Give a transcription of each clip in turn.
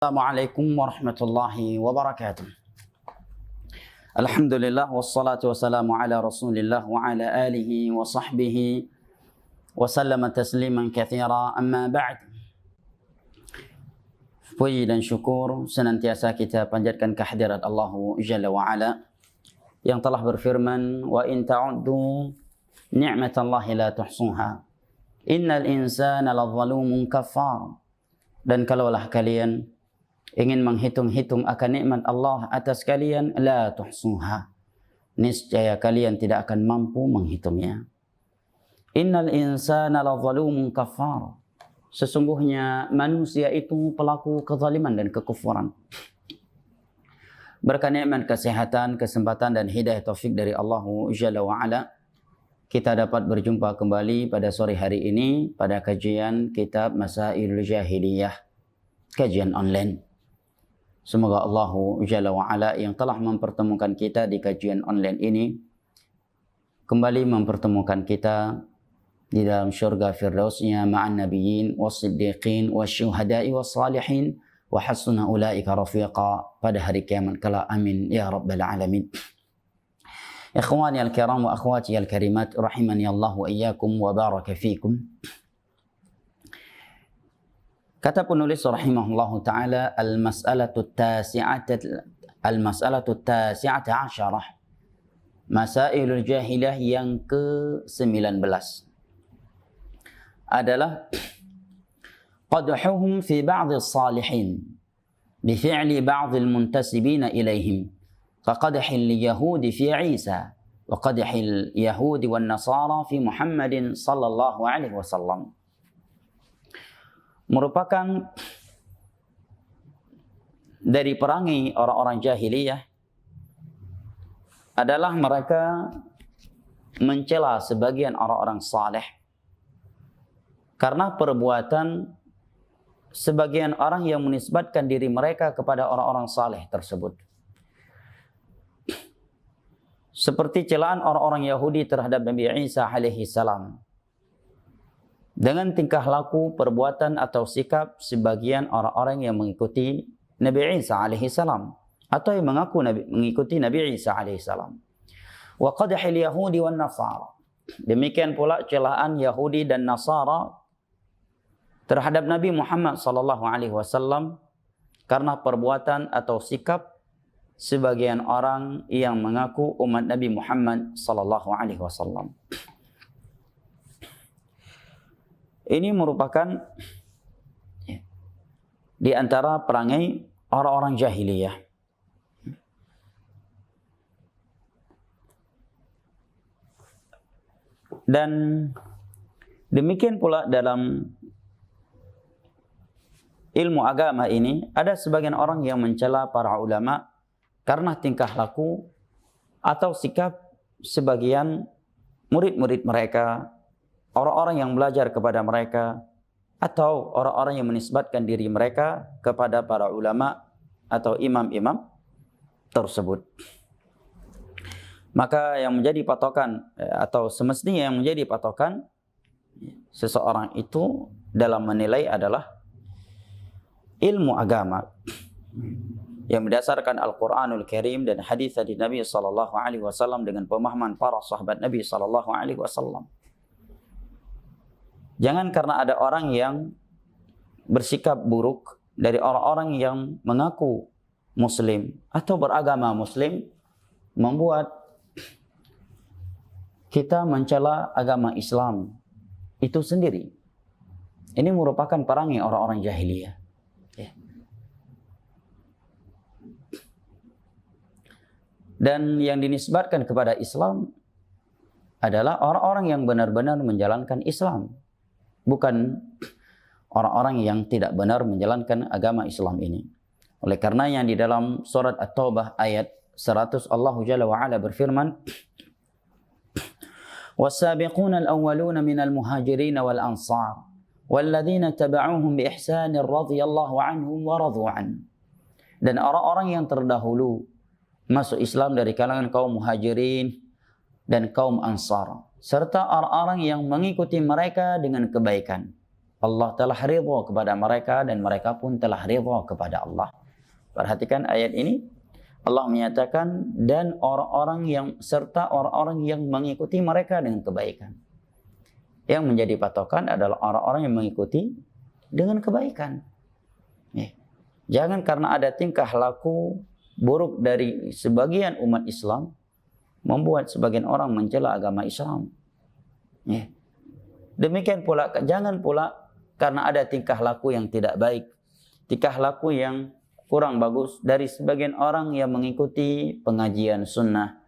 Assalamualaikum warahmatullahi wabarakatuh. Alhamdulillah wassalatu wassalamu ala Rasulillah wa ala alihi wa sahbihi wa sallama tasliman katsira, amma ba'd. Puji dan syukur senantiasa kita panjatkan kehadirat Allah Jalla wa Ala yang telah berfirman, wa in ta'uddu ni'matallahi la tuhsuha innal insana ladzalumun kafar. Dan kalaulah kalian ingin menghitung-hitung akan nikmat Allah atas kalian, la tuhsuha, niscaya kalian tidak akan mampu menghitungnya. Innal insana ladzalumun kafar, sesungguhnya manusia itu pelaku kezaliman dan kekufuran. Berkat nikmat kesehatan, kesempatan dan hidayah taufik dari Allah Jalla wa Ala, kita dapat berjumpa kembali pada sore hari ini pada kajian kitab Masailul Jahiliyah, kajian online. Semoga Allah Jalla wa Ala yang telah mempertemukan kita di kajian online ini kembali mempertemukan kita di dalam syurga firdausnya ma'an nabiyyin was-siddiqin wasyuhada'i was-salihin wa hasuna ulaika rafiqa pada hari kiamat kala. Amin ya rabbal alamin. Ikhwani al-kiram wa akhwati al-karimat, rahimani Allah wa iyyakum wa baraka fikum. Kata penulis rahimahullahu ta'ala, al-mas'alatu tasi'ata asyarah, Masailul Jahiliyah yang ke-19 adalah qadhuhum fi ba'd as-salihin bi fi'li ba'd al-muntasibina ilayhim kaqadhi al-yahudi fi Isa wa qadhi al-yahudi wan nasara fi Muhammadin sallallahu alaihi wasallam. Merupakan dari perangai orang-orang jahiliyah adalah mereka mencela sebagian orang-orang saleh karena perbuatan sebagian orang yang menisbatkan diri mereka kepada orang-orang saleh tersebut. Seperti celaan orang-orang Yahudi terhadap Nabi Isa alaihi salam, dengan tingkah laku, perbuatan atau sikap sebagian orang-orang yang mengikuti Nabi Isa alaihi salam atau yang mengaku mengikuti Nabi Isa alaihi salam. Wa qadhil yahudi wan nasara, demikian pula celaan Yahudi dan Nasara terhadap Nabi Muhammad sallallahu alaihi wasallam karena perbuatan atau sikap sebagian orang yang mengaku umat Nabi Muhammad sallallahu alaihi wasallam. Ini merupakan di antara perangai orang-orang jahiliyah. Dan demikian pula dalam ilmu agama ini ada sebagian orang yang mencela para ulama karena tingkah laku atau sikap sebagian murid-murid mereka, orang-orang yang belajar kepada mereka, atau orang-orang yang menisbatkan diri mereka kepada para ulama atau imam-imam tersebut. Maka yang menjadi patokan atau semestinya yang menjadi patokan seseorang itu dalam menilai adalah ilmu agama yang berdasarkan Al-Quranul Karim dan hadis dari Nabi sallallahu alaihi wasallam dengan pemahaman para sahabat Nabi sallallahu alaihi wasallam. Jangan karena ada orang yang bersikap buruk dari orang-orang yang mengaku muslim atau beragama muslim membuat kita mencela agama Islam itu sendiri. Ini merupakan perangai orang-orang jahiliyah. Dan yang dinisbatkan kepada Islam adalah orang-orang yang benar-benar menjalankan Islam, bukan orang-orang yang tidak benar menjalankan agama Islam ini. Oleh karenanya di dalam surat At-Taubah ayat 100 Allah Jalla wa Ala berfirman, "Was-sabiquna al-awwaluna minal muhajirin wal ansar walladzina tabauhum bi ihsanin radhiyallahu anhum wa radu an." Dan orang-orang yang terdahulu masuk Islam dari kalangan kaum muhajirin dan kaum ansar serta orang-orang yang mengikuti mereka dengan kebaikan. Allah telah ridha kepada mereka dan mereka pun telah ridha kepada Allah. Perhatikan ayat ini. Allah menyatakan dan orang-orang yang serta orang-orang yang mengikuti mereka dengan kebaikan. Yang menjadi patokan adalah orang-orang yang mengikuti dengan kebaikan. Jangan karena ada tingkah laku buruk dari sebagian umat Islam membuat sebagian orang mencela agama Islam. Demikian pula jangan pula karena ada tingkah laku yang tidak baik, tingkah laku yang kurang bagus dari sebagian orang yang mengikuti pengajian sunnah.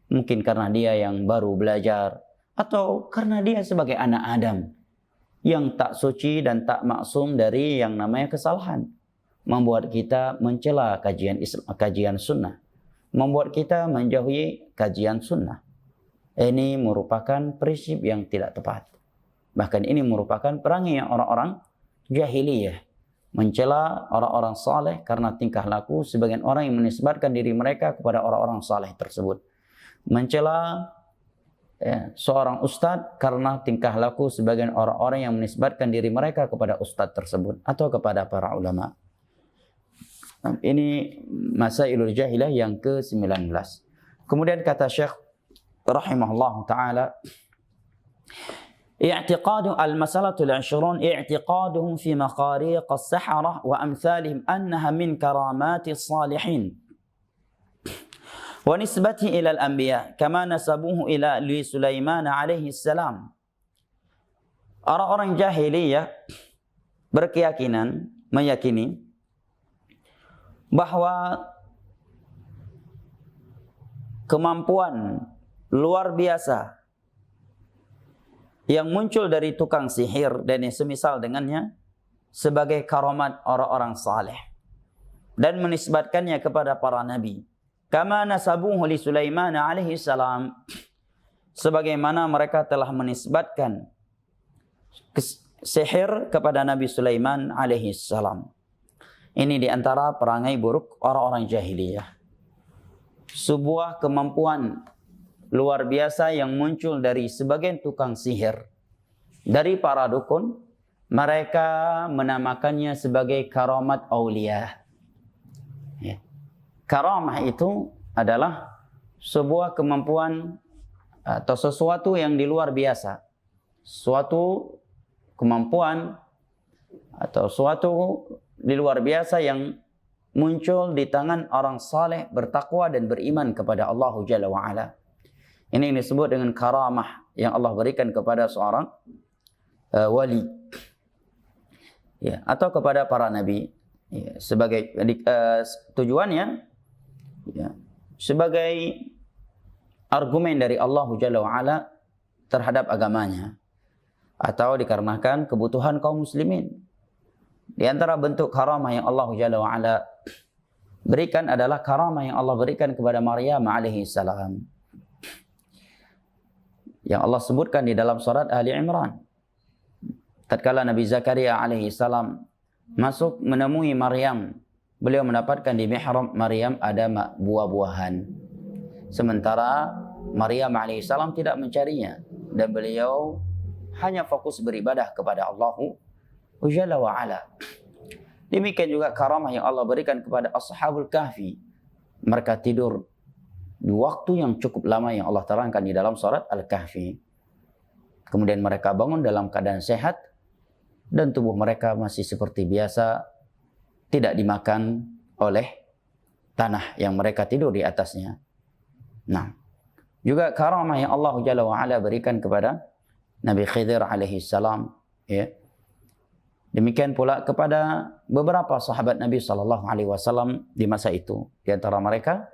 Mungkin karena dia yang baru belajar, atau karena dia sebagai anak Adam yang tak suci dan tak maksum dari yang namanya kesalahan, membuat kita mencela kajian sunnah, membuat kita menjauhi kajian sunnah. Ini merupakan prinsip yang tidak tepat. Bahkan ini merupakan perangai orang-orang jahiliyah, mencela orang-orang saleh karena tingkah laku sebagian orang yang menisbatkan diri mereka kepada orang-orang saleh tersebut. Mencela seorang ustadz karena tingkah laku sebagian orang-orang yang menisbatkan diri mereka kepada ustadz tersebut atau kepada para ulama. Ini Masailul Jahiliyah yang ke-19. Kemudian kata Syekh rahimahullah taala, اعتقاد المسألة العشرون اعتقادهم في مخاريق السحرة وأمثالهم أنها من كرامات الصالحين ونسبته إلى الأنبياء كما نسبوه إلى سليمان عليه السلام. Orang-orang jahiliyah meyakini bahwa kemampuan luar biasa yang muncul dari tukang sihir dan yang semisal dengannya sebagai karamat orang-orang saleh dan menisbatkannya kepada para nabi. Kama nasabuhu li Sulaiman alaihi salam, sebagaimana mereka telah menisbatkan sihir kepada Nabi Sulaiman alaihi salam. Ini diantara perangai buruk orang-orang jahiliyah. Sebuah kemampuan luar biasa yang muncul dari sebagian tukang sihir, dari para dukun, mereka menamakannya sebagai karamat aulia. Karamah itu adalah sebuah kemampuan atau sesuatu yang di luar biasa, suatu kemampuan atau suatu di luar biasa yang muncul di tangan orang saleh, bertakwa dan beriman kepada Allah Jalla wa Ala. Ini disebut dengan karamah yang Allah berikan kepada seorang wali, atau kepada para nabi. Sebagai tujuannya, sebagai argumen dari Allah Jalla wa Ala terhadap agamanya, atau dikarenakan kebutuhan kaum muslimin. Di antara bentuk karamah yang Allah Jalla wa Ala berikan adalah karamah yang Allah berikan kepada Maryam alaihi salam, yang Allah sebutkan di dalam surat Ali Imran. Tatkala Nabi Zakaria alaihi salam masuk menemui Maryam, beliau mendapatkan di mihrab Maryam ada buah-buahan. Sementara Maryam alaihi salam tidak mencarinya dan beliau hanya fokus beribadah kepada Allah Jalla wa Ala. Demikian juga karamah yang Allah berikan kepada Ashabul Kahfi. Mereka tidur di waktu yang cukup lama yang Allah terangkan di dalam surat Al-Kahfi. Kemudian mereka bangun dalam keadaan sehat dan tubuh mereka masih seperti biasa, tidak dimakan oleh tanah yang mereka tidur di atasnya. Nah, juga karamah yang Allah Jalla wa Ala berikan kepada Nabi Khidir alaihi salam, Demikian pula kepada beberapa sahabat Nabi SAW di masa itu. Di antara mereka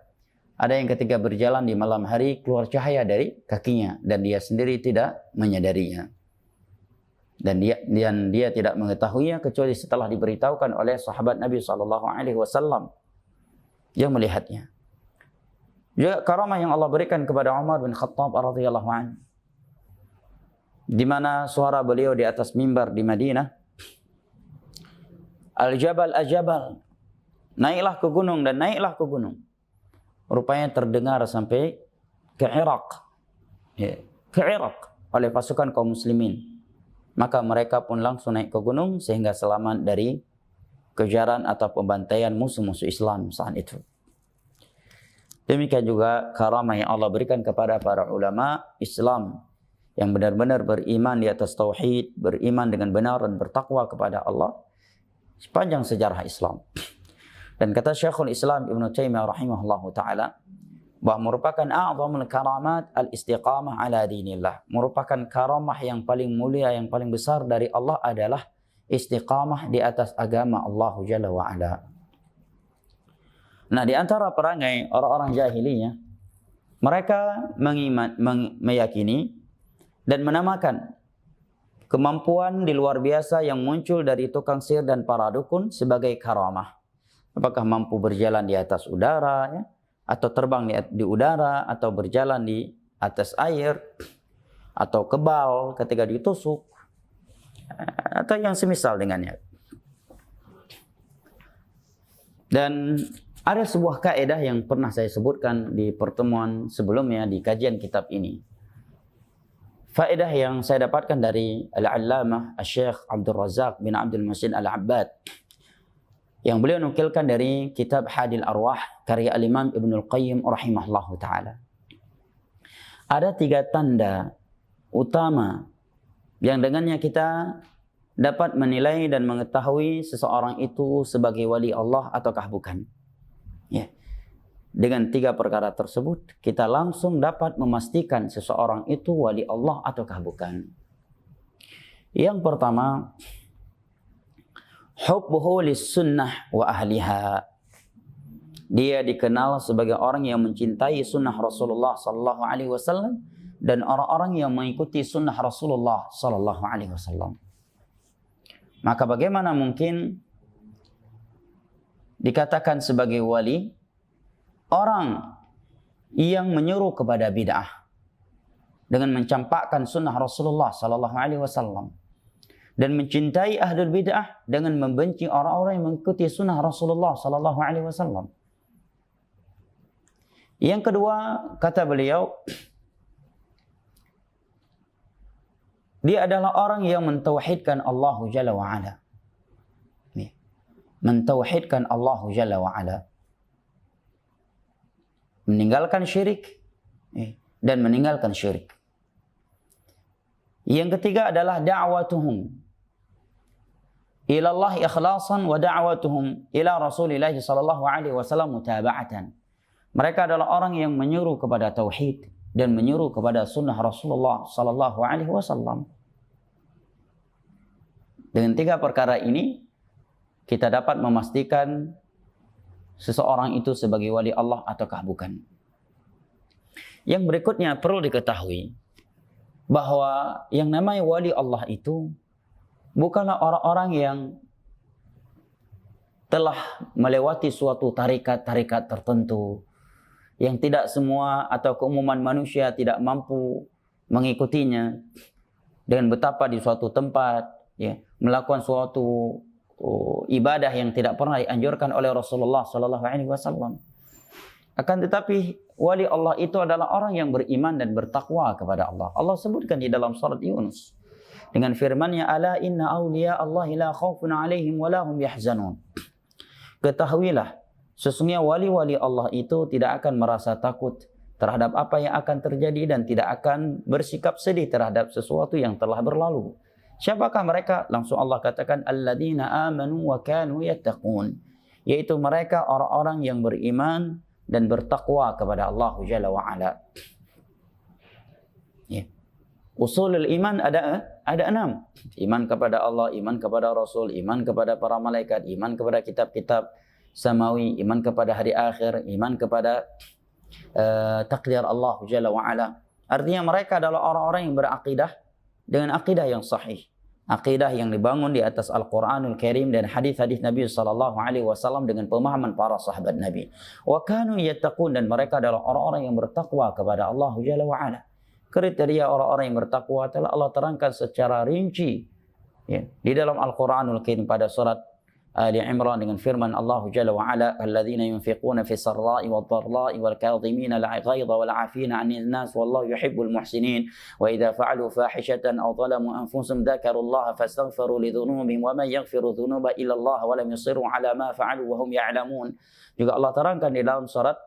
ada yang ketika berjalan di malam hari keluar cahaya dari kakinya dan dia sendiri tidak menyadarinya. Dan dia tidak mengetahuinya kecuali setelah diberitahukan oleh sahabat Nabi SAW yang melihatnya. Juga karamah yang Allah berikan kepada Umar bin Khattab radhiyallahu anhu, di mana suara beliau di atas mimbar di Madinah, Al-Jabal Al-Jabal, naiklah ke gunung dan naiklah ke gunung. Rupanya terdengar sampai ke Irak, ke Irak oleh pasukan kaum muslimin. maka mereka pun langsung naik ke gunung sehingga selamat dari kejaran atau pembantaian musuh-musuh Islam saat itu. Demikian juga karamah yang Allah berikan kepada para ulama Islam yang benar-benar beriman di atas tauhid, beriman dengan benar dan bertakwa kepada Allah sepanjang sejarah Islam. Dan kata Syekhul Islam Ibn Taimiyah rahimahullahu ta'ala, bahwa merupakan a'zamul karamat al-istiqamah ala dinillah. Merupakan karamah yang paling mulia, yang paling besar dari Allah adalah istiqamah di atas agama Allah Jalla wa'ala. Nah, di antara perangai orang-orang jahiliyah, mereka meyakini dan menamakan kemampuan di luar biasa yang muncul dari tukang sihir dan para dukun sebagai karamah. Apakah mampu berjalan di atas udara, ya, atau terbang di udara, atau berjalan di atas air, atau kebal ketika ditusuk, atau yang semisal dengannya. Dan ada sebuah kaidah yang pernah saya sebutkan di pertemuan sebelumnya di kajian kitab ini. Faedah yang saya dapatkan dari Al-Allamah Asy-Syaikh Abdul Razak bin Abdul Muhsin Al-Abbad, yang beliau nukilkan dari kitab Hadil Arwah karya Al-Imam Ibnul Qayyim rahimahullahu ta'ala. Ada 3 tanda utama yang dengannya kita dapat menilai dan mengetahui seseorang itu sebagai wali Allah ataukah bukan. Ya. Dengan 3 perkara tersebut, kita langsung dapat memastikan seseorang itu wali Allah ataukah bukan. Yang pertama, hubbuhu lis-sunnah wa ahliha. Dia dikenal sebagai orang yang mencintai sunnah Rasulullah sallallahu alaihi wasallam dan orang-orang yang mengikuti sunnah Rasulullah sallallahu alaihi wasallam. Maka bagaimana mungkin dikatakan sebagai wali orang yang menyuruh kepada bid'ah dengan mencampakkan sunnah Rasulullah sallallahu alaihi wasallam, dan mencintai ahlul bid'ah dengan membenci orang-orang yang mengikuti sunnah Rasulullah sallallahu alaihi wasallam. Yang kedua, kata beliau, dia adalah orang yang mentauhidkan Allah Jalla wa ala. Mentauhidkan Allah Jalla wa ala. Meninggalkan syirik dan meninggalkan syirik. Yang ketiga adalah da'watuhum ila Allah ikhlasan wa da'watuhum ila Rasulillah sallallahu alaihi wasallam mutaba'atan. Mereka adalah orang yang menyuruh kepada tauhid dan menyuruh kepada sunnah Rasulullah sallallahu alaihi wasallam. Dengan 3 perkara ini kita dapat memastikan seseorang itu sebagai wali Allah ataukah bukan. Yang berikutnya perlu diketahui bahwa yang namanya wali Allah itu bukanlah orang-orang yang telah melewati suatu tarikat-tarikat tertentu yang tidak semua atau keumuman manusia tidak mampu mengikutinya, dengan betapa di suatu tempat ya, melakukan suatu ibadah yang tidak pernah dianjurkan oleh Rasulullah sallallahu alaihi wasallam. Akan tetapi wali Allah itu adalah orang yang beriman dan bertakwa kepada Allah. Allah sebutkan di dalam surat Yunus dengan firman-Nya, ala inna awliya Allah la khaufun alaihim wa la hum yahzanun. Ketahuilah, sesungguhnya wali-wali Allah itu tidak akan merasa takut terhadap apa yang akan terjadi dan tidak akan bersikap sedih terhadap sesuatu yang telah berlalu. Siapakah mereka? Langsung Allah katakan, alladzina amanu wa kanu yattaqun, yaitu mereka orang-orang yang beriman dan bertakwa kepada Allah Jalla wa ala. Ya. Usulul iman ada 6. Iman kepada Allah, iman kepada Rasul, iman kepada para malaikat, iman kepada kitab-kitab samawi, iman kepada hari akhir, iman kepada takdir Allah Jalla wa ala. Artinya mereka adalah orang-orang yang berakidah dengan akidah yang sahih. Akidah yang dibangun di atas Al-Quranul Karim dan hadis-hadis Nabi SAW dengan pemahaman para sahabat Nabi. Wa kanu yattaqun, dan mereka adalah orang-orang yang bertakwa kepada Allah Jalla wa ala. Kriteria orang-orang yang bertakwa telah Allah terangkan secara rinci ya, di dalam Al-Quranul Karim pada surat Ali Imran dengan firman Allah Jalla wa Ala, alladzina yunfiquna fi sarra'i wad dharra'i wal kadhimina al ghaidha wal 'afina 'anil nas wallahu yuhibbul muhsinin wa idza fa'alu fahishatan aw zalamu anfusahum dzakarullaha fastaghfiru li dhunubihim wa man yaghfiru dhunuba illa Allah wa lam yusirru 'ala ma fa'alu wa hum ya'lamun. Juga Allah terangkan di dalam surat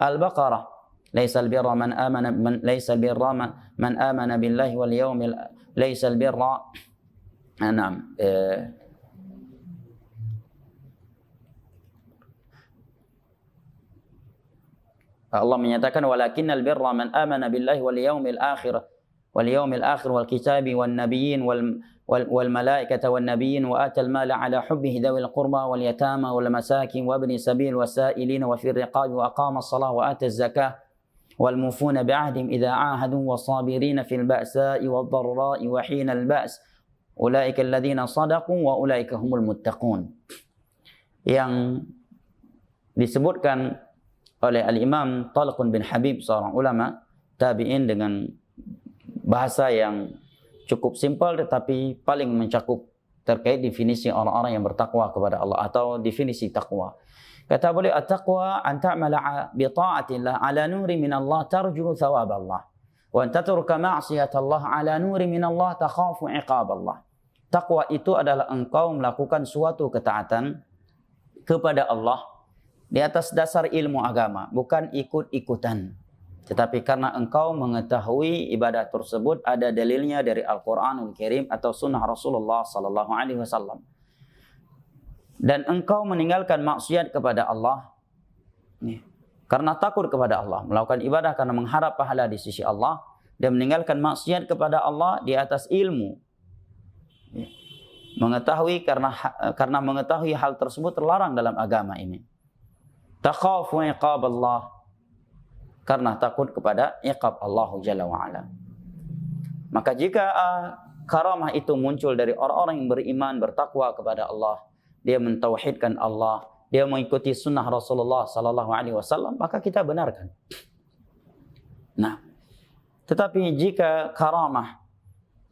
Al-Baqarah, laisal birra man amana man amana billahi wal yawmil laisal birra Allah menyatakan walakinnal birra man amana billahi wal yawmil akhir wal kitabi wan nabiyyin wal malaikata wan nabiyyin wa atal mala ala hubbihi dhawil qurba wal yatama wal masakin wa ibni sabil wasailin wa fir riqabi wa aqama as-salah wa ata az-zakah wal mufuna bi'ahdihim idza 'ahadu was-sabirina fil ba'sa'i wad dharra'i wa hina al-ba's ulaika alladhina sadaqu wa ulaika humul muttaqun. Yang disebutkan oleh Al-Imam Talq bin Habib, seorang ulama tabi'in, dengan bahasa yang cukup simpel tetapi paling mencakup terkait definisi orang-orang yang bertakwa kepada Allah atau definisi takwa. Kata beliau, at-taqwa an ta'mala bi ta'atillah ala nuri min Allah tarju thawab Allah wa an tatruka ma'siyat Allah ala nuri min Allah takhafu iqab Allah. Takwa itu adalah engkau melakukan suatu ketaatan kepada Allah di atas dasar ilmu agama, bukan ikut-ikutan, tetapi karena engkau mengetahui ibadah tersebut ada dalilnya dari Al-Quranul Karim atau sunnah Rasulullah sallallahu alaihi wasallam, dan engkau meninggalkan maksiat kepada Allah karena takut kepada Allah, melakukan ibadah karena mengharap pahala di sisi Allah, dan meninggalkan maksiat kepada Allah di atas ilmu, mengetahui karena mengetahui hal tersebut terlarang dalam agama ini. Takhafu iqab Allah, karena takut kepada iqab Allah Jalla wa Ala. Maka jika karamah itu muncul dari orang-orang yang beriman, bertakwa kepada Allah, dia mentauhidkan Allah, dia mengikuti sunnah Rasulullah sallallahu alaihi wasallam, maka kita benarkan. Nah, tetapi jika karamah,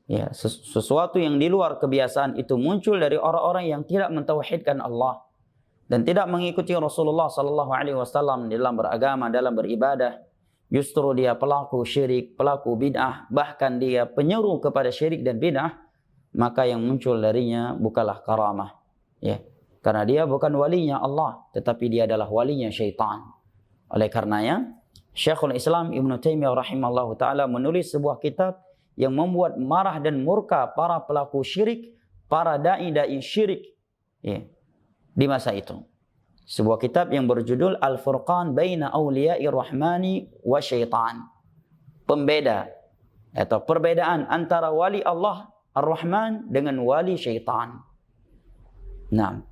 ya, sesuatu yang di luar kebiasaan itu muncul dari orang-orang yang tidak mentauhidkan Allah dan tidak mengikuti Rasulullah sallallahu alaihi wasallam dalam beragama, dalam beribadah, justru dia pelaku syirik, pelaku bid'ah, bahkan dia penyeru kepada syirik dan bid'ah, maka yang muncul darinya bukanlah karamah, ya. Karena dia bukan walinya Allah, tetapi dia adalah walinya syaitan. Oleh karenanya, Syekhul Islam Ibn Taimiyah rahimahullahu taala menulis sebuah kitab yang membuat marah dan murka para pelaku syirik, para dai-dai syirik, ya, di masa itu. Sebuah kitab yang berjudul Al-Furqan Baina Awliya'i Rahmani wa Syaitan. Pembeda atau perbedaan antara wali Allah Ar-Rahman dengan wali syaitan. Nah,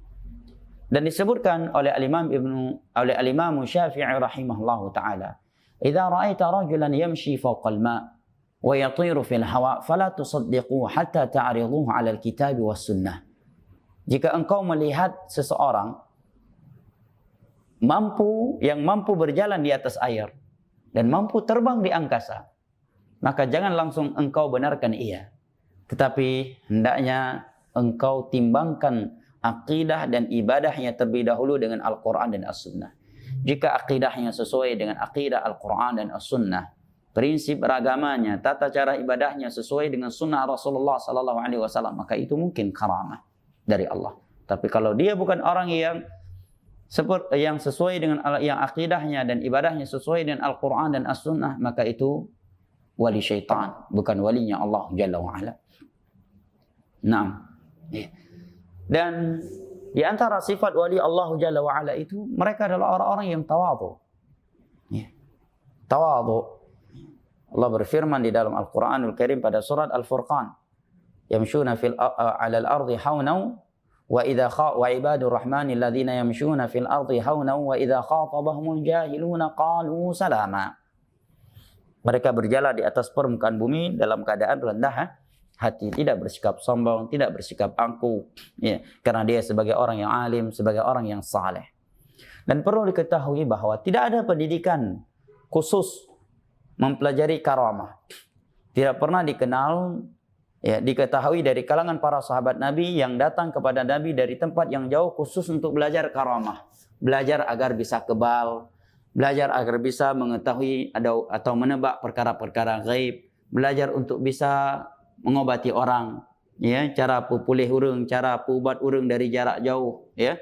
dan disebutkan oleh Al-Imam Syafi'i rahimahullahu taala, "Idza ra'aita rajulan yamshi fawqa al-ma' wa yatiru fil hawa fala tusaddiquhu hatta ta'riduhu 'ala al-kitab was sunnah." Jika engkau melihat seseorang yang mampu berjalan di atas air dan mampu terbang di angkasa, maka jangan langsung engkau benarkan ia, tetapi hendaknya engkau timbangkan akidah dan ibadahnya terlebih dahulu dengan Al-Quran dan As-Sunnah. Jika akidahnya sesuai dengan akidah Al-Quran dan As-Sunnah, prinsip beragamanya, tata cara ibadahnya sesuai dengan sunnah Rasulullah sallallahu alaihi wasallam, maka itu mungkin karamah dari Allah. Tapi kalau dia bukan orang yang sesuai dengan yang akidahnya dan ibadahnya sesuai dengan Al-Quran dan As-Sunnah, maka itu wali syaitan, bukan walinya Allah Jalla wa Ala. Nah, dan di antara sifat wali Allah Jalla wa Ala itu, mereka adalah orang-orang yang tawadhu. Tawadhu. Allah berfirman di dalam Al-Quranul Karim pada surat Al-Furqan, "Yamshuna 'alal ardi hawnan wa ibadur rahmani alladhina yamshuna fil ardi hawnan wa idza khatabahumul jahiluna qalu salama." Mereka berjalan di atas permukaan bumi dalam keadaan rendah hati, tidak bersikap sombong, tidak bersikap angkuh, ya, karena dia sebagai orang yang alim, sebagai orang yang saleh. Dan perlu diketahui bahwa tidak ada pendidikan khusus mempelajari karamah. Tidak pernah dikenal Ya, diketahui dari kalangan para sahabat Nabi yang datang kepada Nabi dari tempat yang jauh khusus untuk belajar karamah. Belajar agar bisa kebal, belajar agar bisa mengetahui atau menebak perkara-perkara gaib, belajar untuk bisa mengobati orang, ya, cara pulih urang, cara ubat urang dari jarak jauh, ya.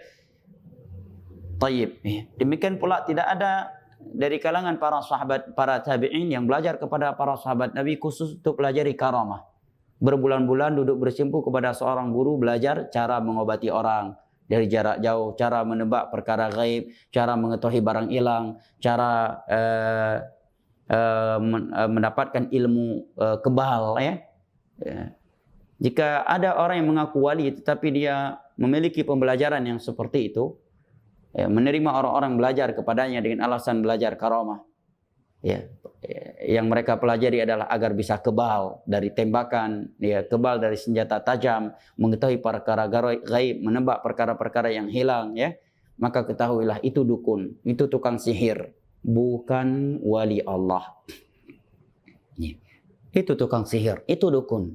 Tayyib. Demikian pula tidak ada dari kalangan para sahabat, para tabi'in yang belajar kepada para sahabat Nabi khusus untuk pelajari karamah. Berbulan-bulan duduk bersimpu kepada seorang guru belajar cara mengobati orang dari jarak jauh, cara menebak perkara gaib, cara mengetahui barang hilang, cara mendapatkan ilmu kebal, ya. Jika ada orang yang mengaku wali tetapi dia memiliki pembelajaran yang seperti itu, ya, menerima orang-orang belajar kepadanya dengan alasan belajar karamah, ya, yang mereka pelajari adalah agar bisa kebal dari tembakan, ya, kebal dari senjata tajam, mengetahui perkara gaib, menebak perkara-perkara yang hilang, ya, maka ketahuilah itu dukun, itu tukang sihir, bukan wali Allah. Itu tukang sihir, itu dukun.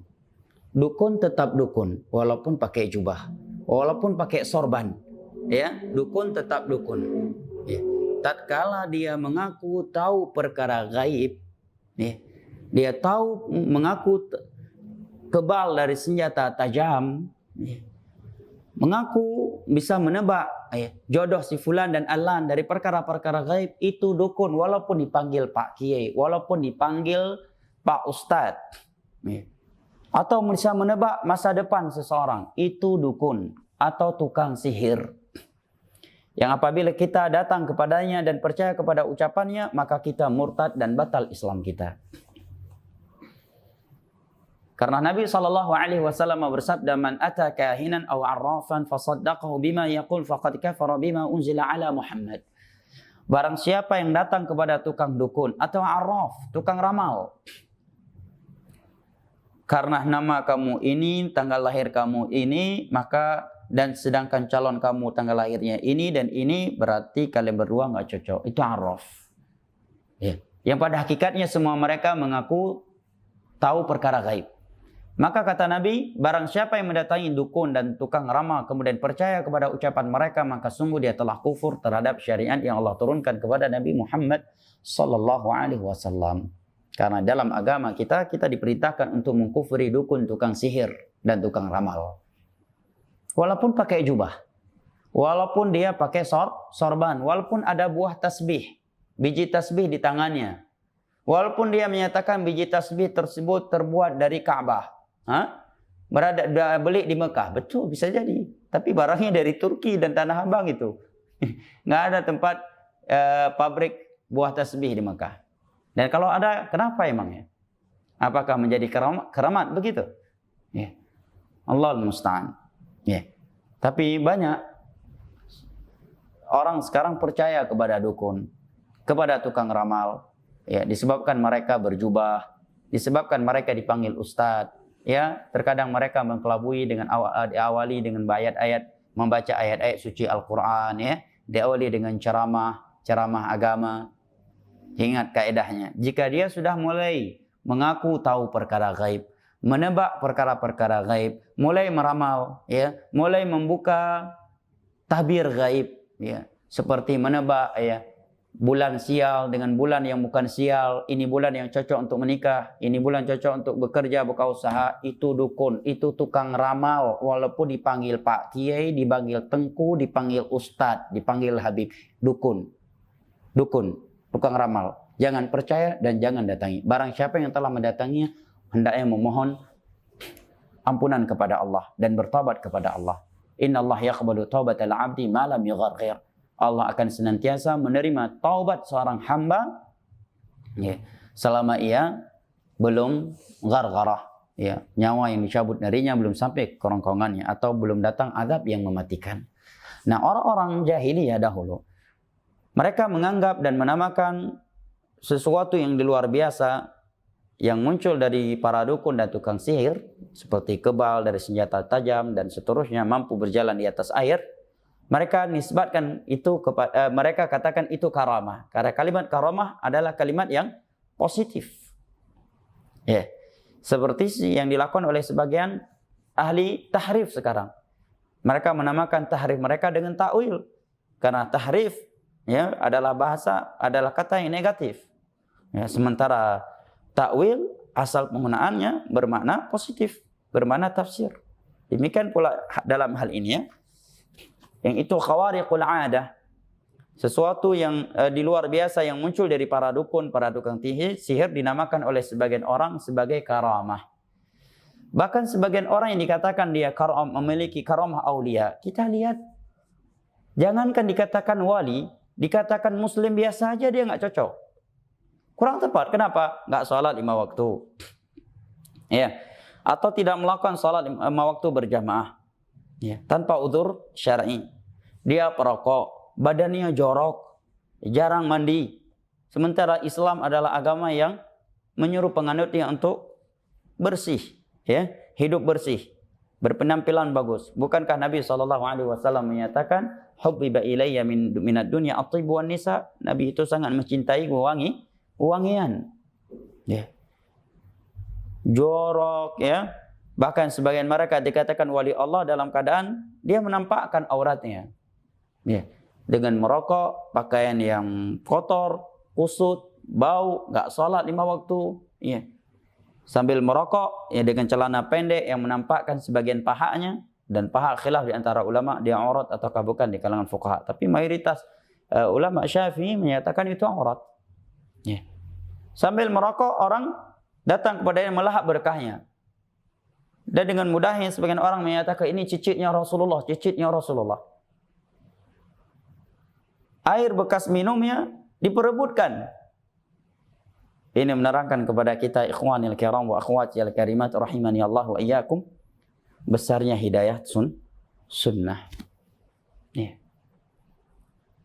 Dukun tetap dukun, walaupun pakai jubah, walaupun pakai sorban, ya, dukun tetap dukun. Ya. Tatkala dia mengaku tahu perkara gaib, ya, dia tahu mengaku kebal dari senjata tajam, ya, mengaku bisa menebak, ya, jodoh si fulan dan alan dari perkara-perkara gaib, itu dukun walaupun dipanggil Pak Kiai, walaupun dipanggil Pak Ustadz, ya. Atau bisa menebak masa depan seseorang, itu dukun atau tukang sihir. Yang apabila kita datang kepadanya dan percaya kepada ucapannya, maka kita murtad dan batal Islam kita. Karena Nabi SAW bersabda, "Man ata kahinan aw arrafan fasaddaqahu bima yaqul faqad kafara bima unzila ala Muhammad." Barang siapa yang datang kepada tukang dukun atau arraf, tukang ramal, karena nama kamu ini, tanggal lahir kamu ini, maka dan sedangkan calon kamu tanggal lahirnya ini dan ini, berarti kalian berdua nggak cocok. Itu arraf. Ya. Yang pada hakikatnya semua mereka mengaku tahu perkara gaib. Maka kata Nabi, barang siapa yang mendatangi dukun dan tukang ramal kemudian percaya kepada ucapan mereka, maka sungguh dia telah kufur terhadap syariat yang Allah turunkan kepada Nabi Muhammad sallallahu alaihi wasallam. Karena dalam agama kita diperintahkan untuk mengkufuri dukun, tukang sihir dan tukang ramal. Walaupun pakai jubah, walaupun dia pakai sorban, walaupun ada buah tasbih, biji tasbih di tangannya, walaupun dia menyatakan biji tasbih tersebut terbuat dari Ka'bah, beli di Mekah, betul bisa jadi, tapi barangnya dari Turki dan Tanah Abang itu, nggak ada tempat pabrik buah tasbih di Mekah. Dan kalau ada, kenapa emangnya? Apakah menjadi keramat begitu? Ya. Allahul musta'an. Ya. Tapi banyak orang sekarang percaya kepada dukun, kepada tukang ramal, ya, disebabkan mereka berjubah, disebabkan mereka dipanggil ustadz, ya, terkadang mereka mengkelabui dengan diawali dengan ayat-ayat, membaca ayat-ayat suci Al-Quran, ya, diawali dengan ceramah agama. Ingat kaedahnya, jika dia sudah mulai mengaku tahu perkara gaib, menebak perkara-perkara gaib, mulai meramal, ya, mulai membuka tabir gaib, ya, seperti menebak, ya, bulan sial dengan bulan yang bukan sial, ini bulan yang cocok untuk menikah, ini bulan cocok untuk bekerja, buka usaha, itu dukun, itu tukang ramal, walaupun dipanggil Pak Kiai, dipanggil Tengku, dipanggil Ustadz, dipanggil Habib, dukun, tukang ramal. Jangan percaya dan jangan datangi. Barang siapa yang telah mendatanginya, hendaknya memohon ampunan kepada Allah dan bertobat kepada Allah. Inna Allah yaqbalu taubatal abdi ma lam yugharghir. Allah akan senantiasa menerima taubat seorang hamba, ya, selama ia belum ghargharah, ya, nyawa yang dicabut darinya belum sampai kerongkongannya atau belum datang azab yang mematikan. Nah, orang-orang jahiliyah dahulu, mereka menganggap dan menamakan sesuatu yang di luar biasa yang muncul dari para dukun dan tukang sihir, seperti kebal dari senjata tajam dan seterusnya, mampu berjalan di atas air. Mereka nisbatkan itu kepada, mereka katakan itu karamah. Karena kalimat karamah adalah kalimat yang positif. Ya. Seperti yang dilakukan oleh sebagian ahli tahrif sekarang. Mereka menamakan tahrif mereka dengan ta'wil. Karena tahrif ya adalah kata yang negatif. Ya, sementara ta'wil asal penggunaannya bermakna positif, bermakna tafsir. Demikian pula dalam hal ini ya. Yang itu khawariqul 'adah. Sesuatu yang di luar biasa yang muncul dari para dukun, para tukang sihir dinamakan oleh sebagian orang sebagai karamah. Bahkan sebagian orang yang dikatakan dia memiliki karamah aulia, kita lihat, jangankan dikatakan wali, dikatakan muslim biasa aja dia nggak cocok. Kurang tepat. Kenapa? Nggak sholat 5 waktu. Ya. Atau tidak melakukan sholat 5 waktu berjamaah. Ya. Tanpa udzur syar'i. Dia perokok, badannya jorok, jarang mandi. Sementara Islam adalah agama yang menyuruh penganutnya untuk bersih. Ya, hidup bersih, berpenampilan bagus. Bukankah Nabi SAW menyatakan, hubbiba ilayya minad dunya at-thib wan nisa? Nabi itu sangat mencintai wangian. Ya. Jorok ya. Bahkan sebagian mereka dikatakan wali Allah dalam keadaan dia menampakkan auratnya. Ya. Dengan merokok, pakaian yang kotor, kusut, bau, enggak salat 5 waktu, ya. Sambil merokok ya dengan celana pendek yang menampakkan sebagian pahanya, dan paha khilaf di antara ulama dia aurat ataukah bukan di kalangan fuqaha. Tapi mayoritas ulama Syafi'i menyatakan itu aurat. Ya. Sambil merokok orang datang kepadanya melahap berkahnya. Dan dengan mudahnya sebagian orang menyatakan ini cicitnya Rasulullah, cicitnya Rasulullah. Air bekas minumnya diperebutkan. Ini menerangkan kepada kita ikhwanil kiram wa akhwatil karimat rahimani Allah wa iyyakum besarnya hidayah sunnah. Ya.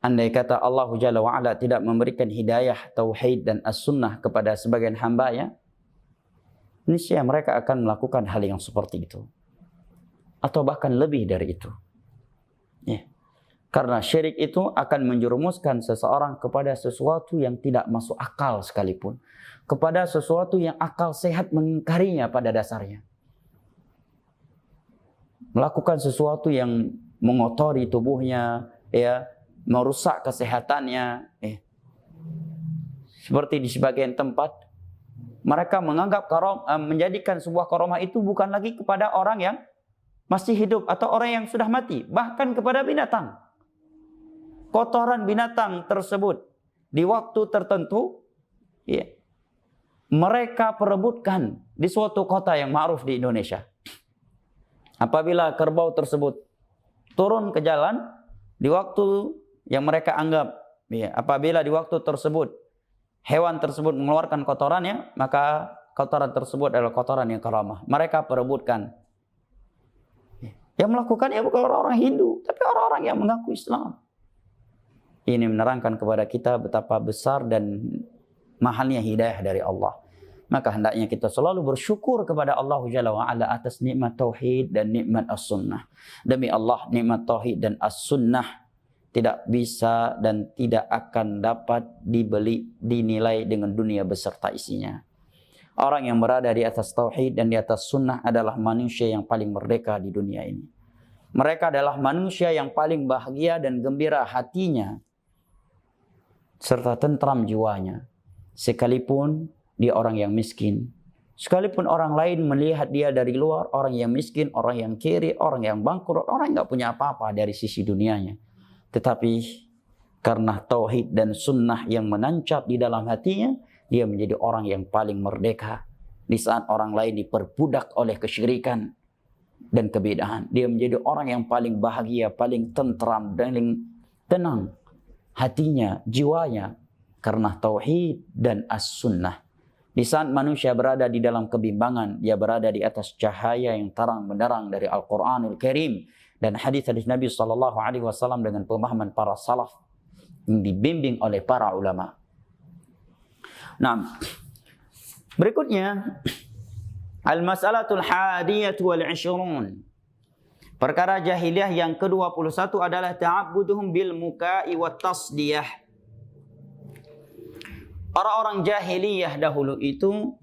Andai kata Allah Jalla wa Ala tidak memberikan hidayah tauhid dan as-sunnah kepada sebagian hamba-Nya, niscaya mereka akan melakukan hal yang seperti itu. Atau bahkan lebih dari itu. Ya. Karena syirik itu akan menjerumuskan seseorang kepada sesuatu yang tidak masuk akal sekalipun. Kepada sesuatu yang akal sehat mengingkarinya pada dasarnya. Melakukan sesuatu yang mengotori tubuhnya, ya, merusak kesehatannya. Seperti di sebagian tempat, mereka menganggap menjadikan sebuah karomah itu bukan lagi kepada orang yang masih hidup atau orang yang sudah mati. Bahkan kepada binatang. Kotoran binatang tersebut di waktu tertentu ya, mereka perebutkan di suatu kota yang ma'ruf di Indonesia. Apabila kerbau tersebut turun ke jalan di waktu yang mereka anggap ya, apabila di waktu tersebut hewan tersebut mengeluarkan kotorannya, maka kotoran tersebut adalah kotoran yang karamah. Mereka perebutkan. Yang melakukannya bukan orang-orang Hindu, tapi orang-orang yang mengaku Islam. Ini menerangkan kepada kita betapa besar dan mahalnya hidayah dari Allah. Maka hendaknya kita selalu bersyukur kepada Allah Jalla wa Ala atas nikmat tauhid dan nikmat as-sunnah. Demi Allah, nikmat tauhid dan as-sunnah tidak bisa dan tidak akan dapat dinilai dengan dunia beserta isinya. Orang yang berada di atas tauhid dan di atas sunnah adalah manusia yang paling merdeka di dunia ini. Mereka adalah manusia yang paling bahagia dan gembira hatinya serta tentram jiwanya. Sekalipun dia orang yang miskin, sekalipun orang lain melihat dia dari luar, orang yang miskin, orang yang kiri, orang yang bangkrut, orang yang nggak punya apa-apa dari sisi dunianya. Tetapi karena tauhid dan sunnah yang menancap di dalam hatinya, dia menjadi orang yang paling merdeka. Di saat orang lain diperbudak oleh kesyirikan dan kebedaan, dia menjadi orang yang paling bahagia, paling tentram, paling tenang hatinya, jiwanya, karena tauhid dan as-sunnah. Di saat manusia berada di dalam kebimbangan, dia berada di atas cahaya yang terang benderang dari Al-Quranul Karim dan hadis-hadis Nabi SAW dengan pemahaman para salaf yang dibimbing oleh para ulama. Nah, berikutnya al-mas'alatul hadiyatu wal 'ishrun. Perkara jahiliyah yang ke-21 adalah ta'abbuduhum bil muka'i wat tasdiyah. Orang-orang jahiliyah dahulu itu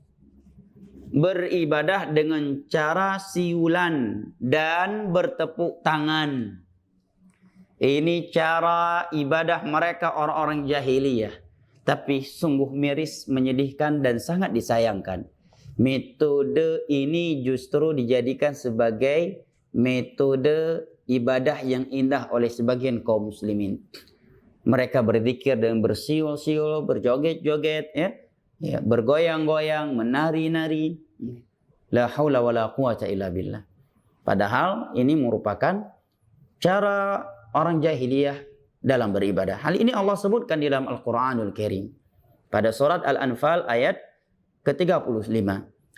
beribadah dengan cara siulan dan bertepuk tangan. Ini cara ibadah mereka orang-orang jahiliyah. Tapi sungguh miris, menyedihkan dan sangat disayangkan. Metode ini justru dijadikan sebagai metode ibadah yang indah oleh sebagian kaum muslimin. Mereka berzikir dan bersiul-siul, berjoget-joget, ya, bergoyang-goyang, menari-nari. La haula wala quwata illa billah. Padahal ini merupakan cara orang jahiliyah dalam beribadah. Hal ini Allah sebutkan di dalam Al-Quranul Karim. Pada surat Al-Anfal ayat ke-35.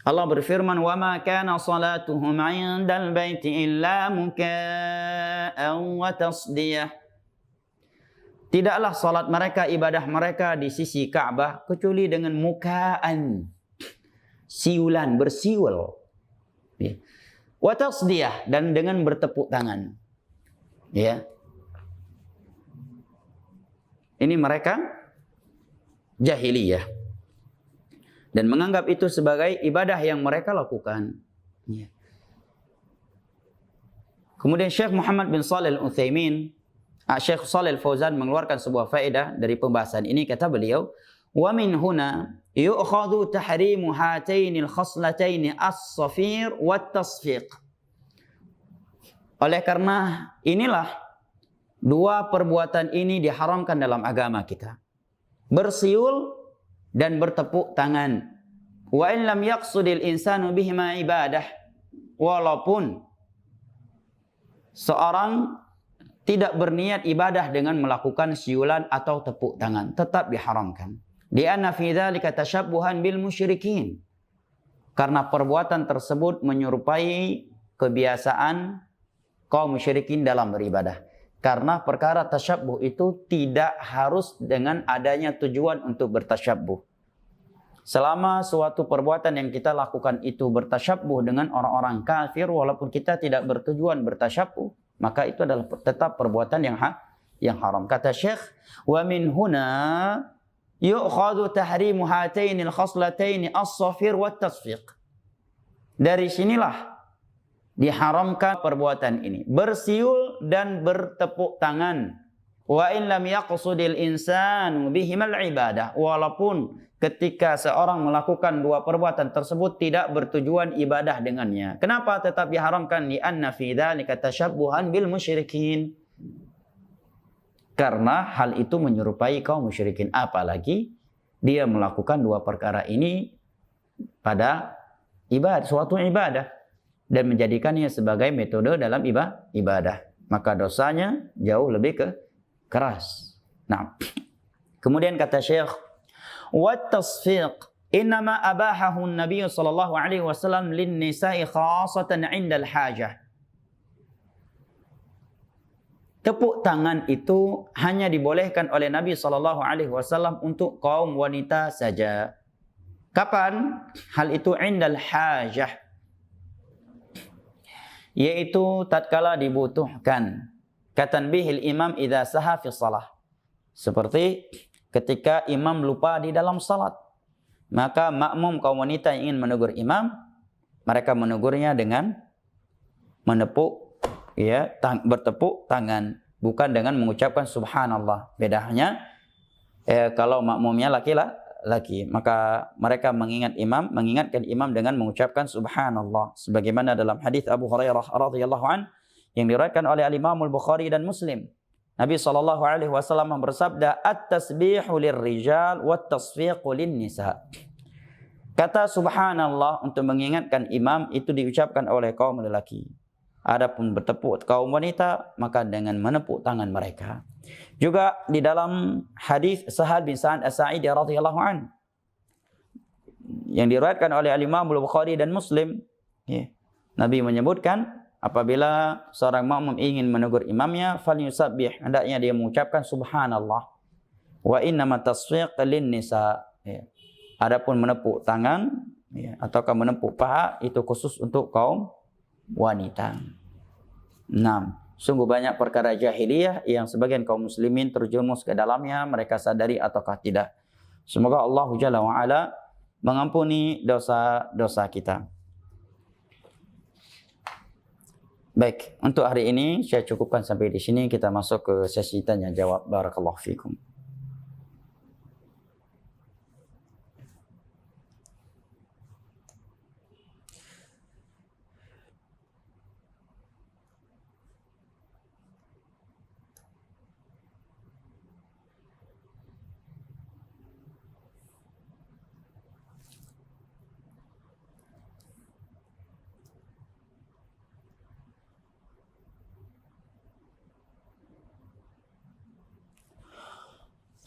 Allah berfirman, وَمَا كَانَ صَلَاتُهُمْ عِنْدَ الْبَيْتِ إِلَّا مُكَاءً وَتَصْدِيَةً. Tidaklah salat mereka, ibadah mereka di sisi Ka'bah kecuali dengan mukaan, siulan, bersiul. Wa tasdiyah, dan dengan bertepuk tangan. Ya. Ini mereka jahiliyah dan menganggap itu sebagai ibadah yang mereka lakukan. Ya. Kemudian Syekh Muhammad bin Shalih Al-Utsaimin, Syekh Shalih Al-Fauzan mengeluarkan sebuah faedah dari pembahasan ini. Kata beliau, wa min huna yu'khadhu tahrimu hataini al-khaslataini as-safir wat-tasfiq. Oleh karena inilah dua perbuatan ini diharamkan dalam agama kita. Bersiul dan bertepuk tangan. Wa in lam yaqsudil insanu bihima ibadah. Walaupun seorang tidak berniat ibadah dengan melakukan siulan atau tepuk tangan, tetap diharamkan. Li'anna fi dzalika tashabbuhan bil musyrikin. Karena perbuatan tersebut menyerupai kebiasaan kaum musyrikin dalam beribadah. Karena perkara tasyabbuh itu tidak harus dengan adanya tujuan untuk bertasyabbuh. Selama suatu perbuatan yang kita lakukan itu bertasyabbuh dengan orang-orang kafir, walaupun kita tidak bertujuan bertasyabbuh, maka itu adalah tetap perbuatan yang haram. Kata Syekh, wa min huna yu'khadhu tahrimu hataini al-khaslataini as-safir wat-tasfiq. Dari sinilah diharamkan perbuatan ini, bersiul dan bertepuk tangan. Wa in lam yaqsudil insanu bihimal ibadah, walaupun ketika seorang melakukan dua perbuatan tersebut tidak bertujuan ibadah dengannya. Kenapa tetap diharamkan? Li anna fi dzalika tashabbuhan bil musyrikin. Karena hal itu menyerupai kaum musyrikin, apalagi dia melakukan dua perkara ini pada ibadah, suatu ibadah, dan menjadikannya sebagai metode dalam ibadah, maka dosanya jauh lebih keras. Nah, kemudian kata Syekh, wat tasfiq innama abahahu an-nabiy sallallahu alaihi wasallam lin nisa'i khassatan 'inda al-hajah. Tepuk tangan itu hanya dibolehkan oleh Nabi sallallahu alaihi wasallam untuk kaum wanita saja. Kapan? Hal itu 'inda al-hajah, yaitu tatkala dibutuhkan. Katanbihil imam idza saha fi shalah. Seperti ketika imam lupa di dalam salat, maka makmum kaum wanita yang ingin menegur imam, mereka menegurnya dengan menepuk, ya, bertepuk tangan, bukan dengan mengucapkan subhanallah. Bedanya kalau makmumnya laki-laki, maka mereka mengingatkan imam dengan mengucapkan subhanallah, sebagaimana dalam hadis Abu Hurairah radhiyallahu an yang diriwayatkan oleh Imam Al-Bukhari dan Muslim. Nabi sallallahu alaihi wasallam bersabda, at-tasbihu lirrijal wat-tasfiqu lin-nisa. Kata subhanallah untuk mengingatkan imam itu diucapkan oleh kaum lelaki. Adapun bertepuk kaum wanita maka dengan menepuk tangan mereka. Juga di dalam hadis Sahal bin Sa'ad As-Sa'idi radhiyallahu an yang diriwayatkan oleh Imam Al-Bukhari dan Muslim, ya, Nabi menyebutkan apabila seorang makmum ingin menegur imamnya, falyusabbih, hendaknya dia mengucapkan subhanallah. Wa innamat tasfiq lin-nisa. Ya. Adapun menepuk tangan, ya, ataukah menepuk paha itu khusus untuk kaum wanita. 6. Sungguh banyak perkara jahiliyah yang sebagian kaum muslimin terjerumus ke dalamnya, mereka sadari ataukah tidak. Semoga Allah Jalla wa Ala mengampuni dosa-dosa kita. Baik, untuk hari ini saya cukupkan sampai di sini. Kita masuk ke sesi tanya jawab. Barakallahu fikum.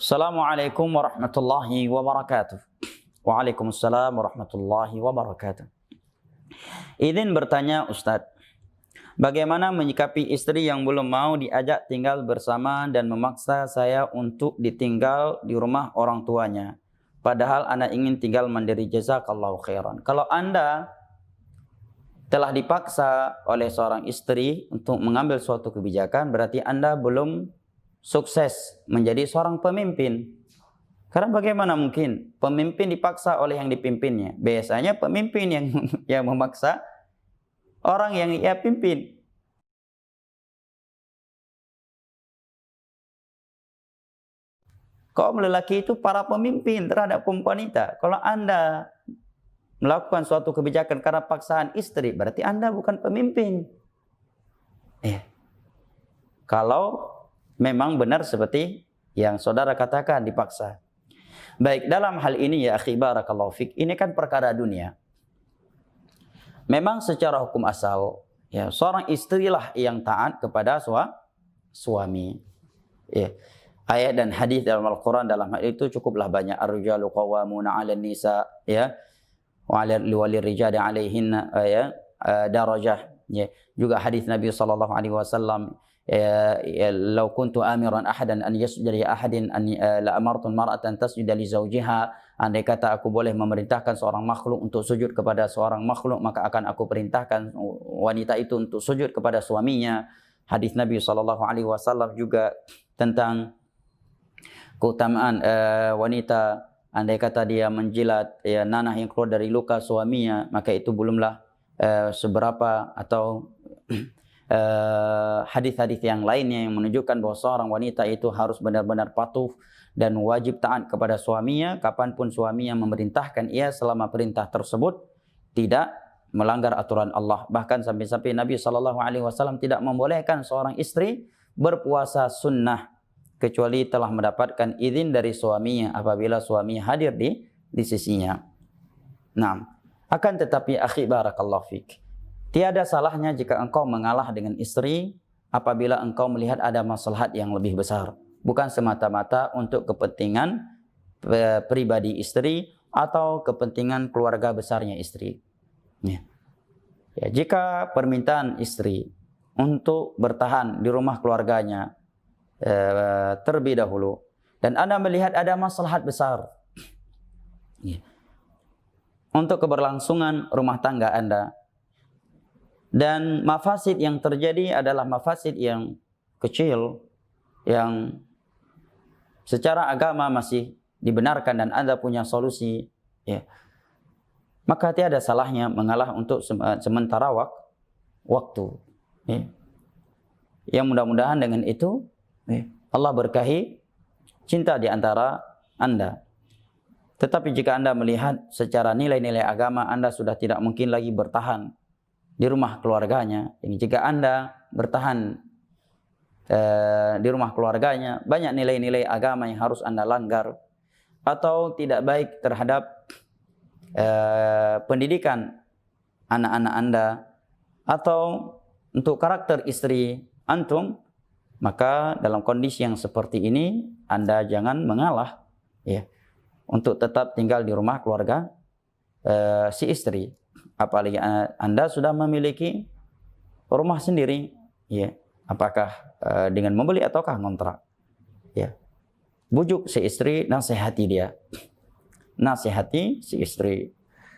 Assalamualaikum warahmatullahi wabarakatuh. Waalaikumsalam warahmatullahi wabarakatuh. Izin bertanya Ustadz, bagaimana menyikapi istri yang belum mau diajak tinggal bersama dan memaksa saya untuk ditinggal di rumah orang tuanya, padahal Anda ingin tinggal mandiri? Jazakallahu khairan. Kalau Anda telah dipaksa oleh seorang istri untuk mengambil suatu kebijakan, berarti Anda belum sukses menjadi seorang pemimpin. Karena bagaimana mungkin pemimpin dipaksa oleh yang dipimpinnya? Biasanya pemimpin yang memaksa orang yang ia pimpin. Kaum lelaki itu para pemimpin terhadap kaum wanita. Kalau Anda melakukan suatu kebijakan karena paksaan istri, berarti Anda bukan pemimpin. Kalau memang benar seperti yang saudara katakan dipaksa. Baik, dalam hal ini ya akhi barakallahu fik, ini kan perkara dunia. Memang secara hukum asal, ya seorang istrilah yang taat kepada suami. Ya. Ayat dan hadis dalam Al-Quran dalam hal itu cukuplah banyak. Ar-rijalu qawwamuna 'alan nisa, ya. Wa 'alal rijali 'alaihinna ya darajah. Ya. Juga hadis Nabi sallallahu alaihi wasallam, "Lau kuntu amiran ahadan an yasjuda li ahadin an la amartu mar'atan tasjuda li zawjiha." Andai kata aku boleh memerintahkan seorang makhluk untuk sujud kepada seorang makhluk, maka akan aku perintahkan wanita itu untuk sujud kepada suaminya. Hadis Nabi sallallahu alaihi wasallam juga tentang keutamaan wanita, andai kata dia menjilat nanah yang keluar dari luka suaminya, maka itu belumlah seberapa, atau hadis-hadis yang lainnya yang menunjukkan bahwa seorang wanita itu harus benar-benar patuh dan wajib taat kepada suaminya kapanpun suaminya memerintahkan ia, selama perintah tersebut tidak melanggar aturan Allah. Bahkan sampai-sampai Nabi SAW tidak membolehkan seorang istri berpuasa sunnah kecuali telah mendapatkan izin dari suaminya apabila suaminya hadir di sisinya. Nah, akan tetapi akhi barakallahu fik, tiada salahnya jika engkau mengalah dengan istri apabila engkau melihat ada maslahat yang lebih besar. Bukan semata-mata untuk kepentingan pribadi istri atau kepentingan keluarga besarnya istri. Ya. Jika permintaan istri untuk bertahan di rumah keluarganya terlebih dahulu, dan Anda melihat ada maslahat besar untuk keberlangsungan rumah tangga Anda, dan mafasid yang terjadi adalah mafasid yang kecil, yang secara agama masih dibenarkan dan Anda punya solusi, maka tiada salahnya mengalah untuk sementara waktu. Yang mudah-mudahan dengan itu Allah berkahi cinta di antara Anda. Tetapi jika Anda melihat secara nilai-nilai agama, Anda sudah tidak mungkin lagi bertahan di rumah keluarganya. Ini jika Anda bertahan di rumah keluarganya, banyak nilai-nilai agama yang harus Anda langgar, atau tidak baik terhadap pendidikan anak-anak Anda, atau untuk karakter istri antum, maka dalam kondisi yang seperti ini Anda jangan mengalah untuk tetap tinggal di rumah keluarga si istri. Apalagi Anda sudah memiliki rumah sendiri, apakah dengan membeli ataukah ngontrak. Bujuk si istri, nasihati dia. Nasihati si istri.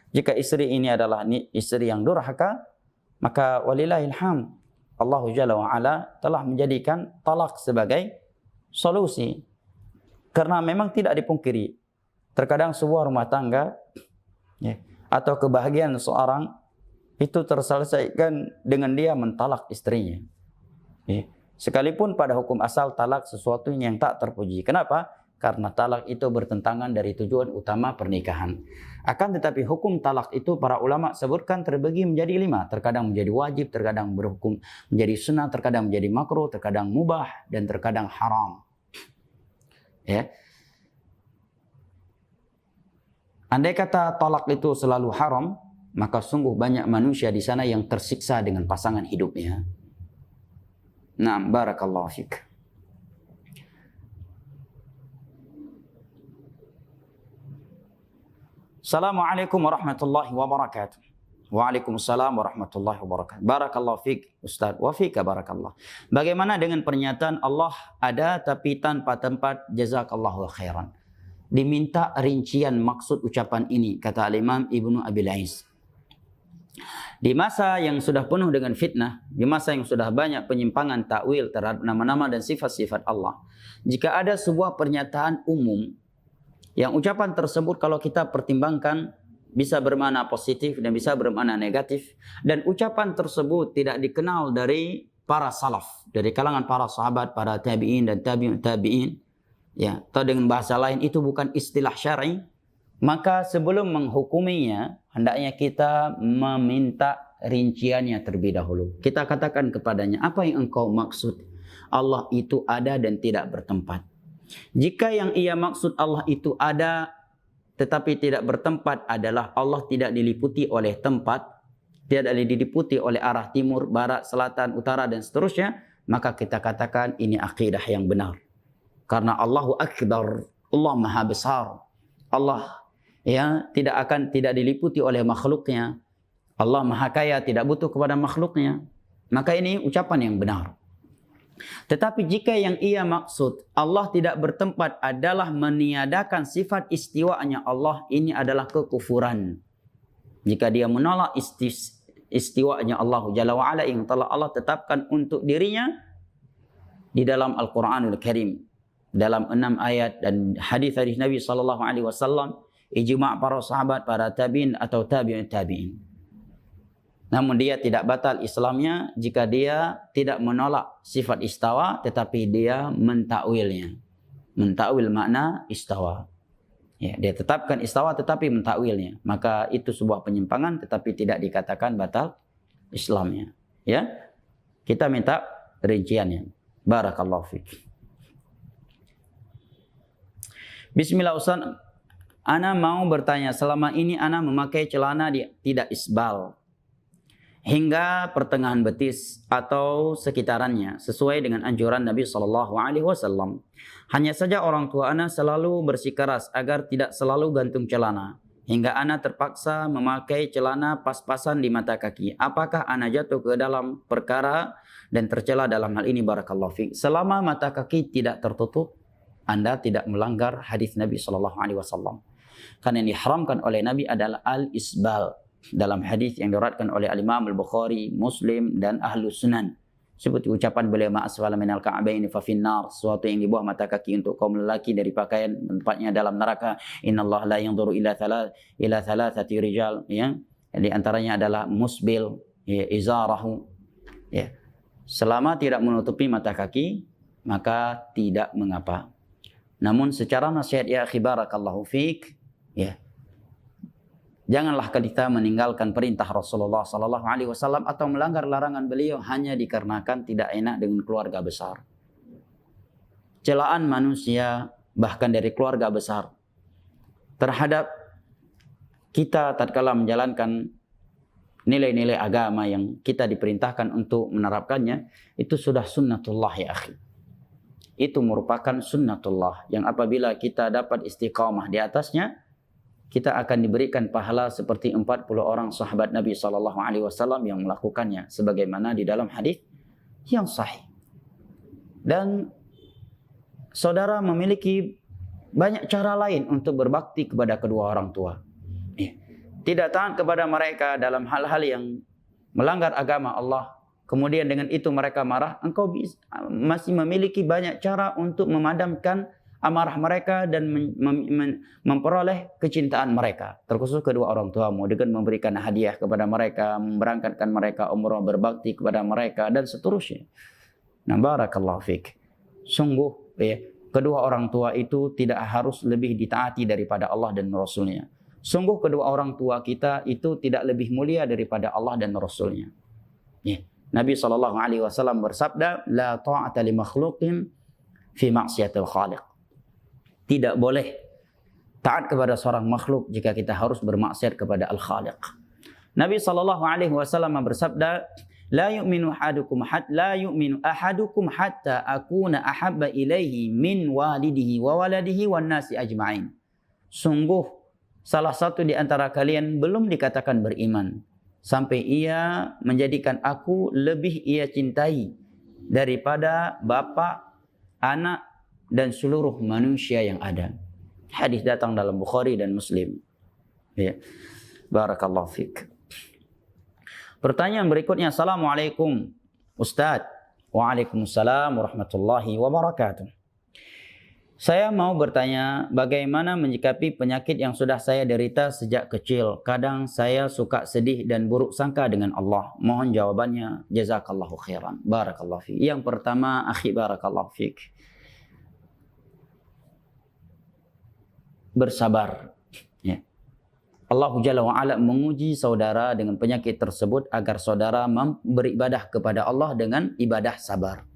Jika istri ini adalah istri yang durhaka, maka walillahilham, Allah Jalla wa'ala telah menjadikan talak sebagai solusi. Karena memang tidak dipungkiri, terkadang sebuah rumah tangga Ya. Atau kebahagiaan seorang itu terselesaikan dengan dia mentalak istrinya. Ya. Sekalipun pada hukum asal talak sesuatu yang tak terpuji. Kenapa? Karena talak itu bertentangan dari tujuan utama pernikahan. Akan tetapi hukum talak itu para ulama sebutkan terbagi menjadi 5. Terkadang menjadi wajib, terkadang berhukum menjadi sunnah, terkadang menjadi makruh, terkadang mubah, dan terkadang haram. Ya. Andai kata talak itu selalu haram, maka sungguh banyak manusia di sana yang tersiksa dengan pasangan hidupnya. Nah, barakallahu fiik. Assalamualaikum warahmatullahi wabarakatuh. Waalaikumsalam warahmatullahi wabarakatuh. Barakallahu fiik, Ustaz. Wa fika barakallah. Bagaimana dengan pernyataan Allah ada tapi tanpa tempat, jazakallahu khairan? Diminta rincian maksud ucapan ini, kata Imam Ibnu Abil Ais. Di masa yang sudah penuh dengan fitnah, di masa yang sudah banyak penyimpangan takwil terhadap nama-nama dan sifat-sifat Allah, jika ada sebuah pernyataan umum yang ucapan tersebut kalau kita pertimbangkan bisa bermakna positif dan bisa bermakna negatif, dan ucapan tersebut tidak dikenal dari para salaf, dari kalangan para sahabat, para tabi'in dan tabi'un tabi'in, ya, atau dengan bahasa lain itu bukan istilah syar'i, maka sebelum menghukuminya hendaknya kita meminta rinciannya terlebih dahulu. Kita katakan kepadanya, apa yang engkau maksud? Allah itu ada dan tidak bertempat. Jika yang ia maksud Allah itu ada tetapi tidak bertempat adalah Allah tidak diliputi oleh tempat, tidak diliputi oleh arah timur, barat, selatan, utara dan seterusnya, maka kita katakan ini akidah yang benar. Karena Allahu Akbar, Allah Maha Besar. Allah ya tidak diliputi oleh makhluknya. Allah Maha Kaya, tidak butuh kepada makhluknya. Maka ini ucapan yang benar. Tetapi jika yang ia maksud Allah tidak bertempat adalah meniadakan sifat istiwanya Allah, ini adalah kekufuran. Jika dia menolak istiwanya Allah Jalla wa'ala yang telah Allah tetapkan untuk dirinya di dalam Al-Quranul Karim, dalam 6 ayat dan hadis-hadis Nabi SAW, ijma' para sahabat, para tabi'in atau tabi'in tabi'in. Namun dia tidak batal Islamnya jika dia tidak menolak sifat istawa tetapi dia mentakwilnya. Mentakwil makna istawa. Ya, dia tetapkan istawa tetapi mentakwilnya. Maka itu sebuah penyimpangan tetapi tidak dikatakan batal Islamnya. Ya. Kita minta rinciannya. Barakallahu fiik. Bismillah Ustaz. Ana mau bertanya, selama ini ana memakai celana tidak isbal hingga pertengahan betis atau sekitarannya sesuai dengan anjuran Nabi SAW. Hanya saja orang tua ana selalu bersikeras agar tidak selalu gantung celana hingga ana terpaksa memakai celana pas-pasan di mata kaki. Apakah ana jatuh ke dalam perkara dan tercela dalam hal ini? Barakallahu fiik. Selama mata kaki tidak tertutup, Anda tidak melanggar hadis Nabi SAW. Karena yang diharamkan oleh Nabi adalah al-isbal. Dalam hadis yang diriwayatkan oleh Al-Imam Al-Bukhari, Muslim dan Ahlus Sunan, seperti ucapan beliau ma'asfala minal ka'baini fa finnar, sesuatu yang di bawah mata kaki untuk kaum lelaki dari pakaian tempatnya dalam neraka. Innallaha la yanzuru ila thalathati rijal, ya. Di antaranya adalah musbil, ya, izarahu, ya. Selama tidak menutupi mata kaki maka tidak mengapa. Namun secara nasihat ya akhi barakallahu fiik, ya, janganlah kita meninggalkan perintah Rasulullah SAW atau melanggar larangan beliau hanya dikarenakan tidak enak dengan keluarga besar. Celaan manusia bahkan dari keluarga besar terhadap kita tatkala menjalankan nilai-nilai agama yang kita diperintahkan untuk menerapkannya, itu sudah sunnatullah ya akhi. Itu merupakan sunnatullah yang apabila kita dapat istiqamah di atasnya, kita akan diberikan pahala seperti 40 orang sahabat Nabi SAW yang melakukannya, sebagaimana di dalam hadis yang sahih. Dan saudara memiliki banyak cara lain untuk berbakti kepada kedua orang tua. Tidak taat kepada mereka dalam hal-hal yang melanggar agama Allah, kemudian dengan itu mereka marah, engkau masih memiliki banyak cara untuk memadamkan amarah mereka dan memperoleh kecintaan mereka. Terkhusus kedua orang tuamu dengan memberikan hadiah kepada mereka, memberangkatkan mereka umrah, berbakti kepada mereka dan seterusnya. Nah, barakallahu fik. Sungguh ya, kedua orang tua itu tidak harus lebih ditaati daripada Allah dan Rasulnya. Sungguh kedua orang tua kita itu tidak lebih mulia daripada Allah dan Rasulnya. Ya. Nabi SAW bersabda, la ta'ata li makhluqin fi ma'siyatil khaliq. Tidak boleh taat kepada seorang makhluk jika kita harus bermaksiat kepada Al-Khaliq. Nabi SAW bersabda, la yu'minu ahadukum hatta akuna ahabba ilaihi min walidihi wa waladihi wan nasi ajma'in. Sungguh salah satu di antara kalian belum dikatakan beriman sampai ia menjadikan aku lebih ia cintai daripada bapa, anak, dan seluruh manusia yang ada. Hadis datang dalam Bukhari dan Muslim. Ya. Barakallahu fiik. Pertanyaan berikutnya, Assalamualaikum Ustaz. Waalaikumsalam warahmatullahi wabarakatuh. Saya mau bertanya, bagaimana menyikapi penyakit yang sudah saya derita sejak kecil? Kadang saya suka sedih dan buruk sangka dengan Allah. Mohon jawabannya. Jazakallahu khairan. Barakallahu fiik. Yang pertama, akhi barakallahu fiik. Bersabar. Ya. Allah Jalla wa'ala menguji saudara dengan penyakit tersebut agar saudara beribadah kepada Allah dengan ibadah sabar.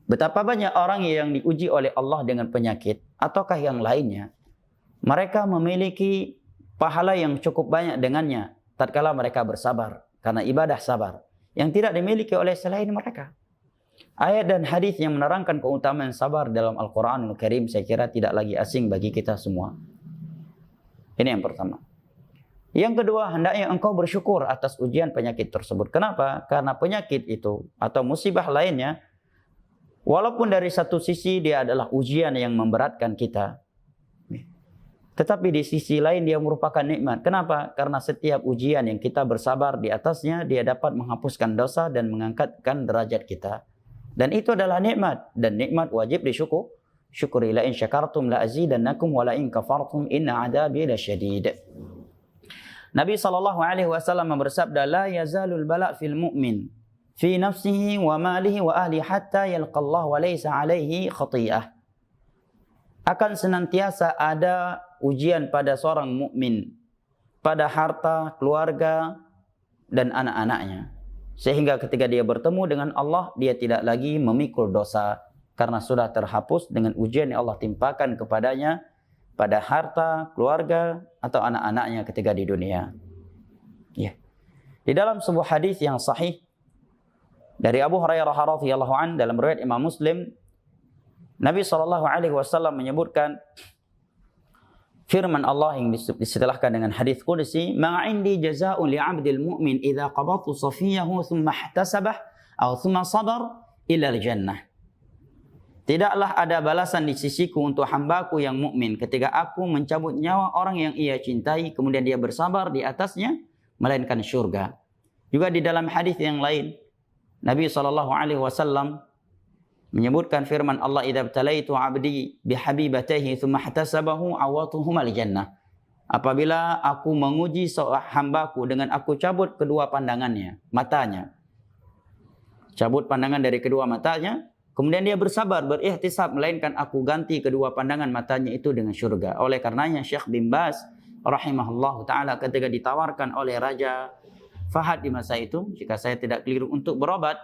Betapa banyak orang yang diuji oleh Allah dengan penyakit ataukah yang lainnya, mereka memiliki pahala yang cukup banyak dengannya tatkala mereka bersabar karena ibadah sabar yang tidak dimiliki oleh selain mereka. Ayat dan hadis yang menerangkan keutamaan sabar dalam Al-Quranul Karim saya kira tidak lagi asing bagi kita semua. Ini yang pertama. Yang kedua, hendaknya engkau bersyukur atas ujian penyakit tersebut. Kenapa? Karena penyakit itu atau musibah lainnya, walaupun dari satu sisi dia adalah ujian yang memberatkan kita, tetapi di sisi lain dia merupakan nikmat. Kenapa? Karena setiap ujian yang kita bersabar di atasnya, dia dapat menghapuskan dosa dan mengangkatkan derajat kita. Dan itu adalah nikmat. Dan nikmat wajib disyukur. Syukuri la in syakartum la azidannakum wa la in kafartum inna adabi lasyadid. Nabi SAW bersabda, la yazalul bala' fil mu'min fi nafsihi wa malihi wa ahli hatta yalqallah wa laysa alaihi khati'ah. Akan senantiasa ada ujian pada seorang mukmin, pada harta, keluarga, dan anak-anaknya. Sehingga ketika dia bertemu dengan Allah, dia tidak lagi memikul dosa karena sudah terhapus dengan ujian yang Allah timpakan kepadanya pada harta, keluarga, atau anak-anaknya ketika di dunia. Ya. Di dalam sebuah hadis yang sahih dari Abu Hurairah radhiyallahu an dalam riwayat Imam Muslim, Nabi SAW menyebutkan firman Allah yang disetelahkan dengan hadis qudsi, "Ma 'indi jazaa'un li'abdil mu'min idza qabadtu safiyahu thumma ihtasabah aw thumma sabar ila al-jannah." Tidaklah ada balasan di sisiku untuk hambaku yang mukmin ketika aku mencabut nyawa orang yang ia cintai kemudian dia bersabar di atasnya melainkan syurga. Juga di dalam hadis yang lain Nabi SAW menyebutkan firman Allah, "Idza btalaitu 'abdi bihabibatihi thumma ihtasabahu awatuhuma al-jannah." Apabila aku menguji seorang hambaku dengan aku cabut kedua pandangannya, matanya. Cabut pandangan dari kedua matanya, kemudian dia bersabar, berihtisab, melainkan aku ganti kedua pandangan matanya itu dengan syurga. Oleh karenanya Syekh bin Baz rahimahullahu taala ketika ditawarkan oleh Raja Fahad di masa itu, jika saya tidak keliru, untuk berobat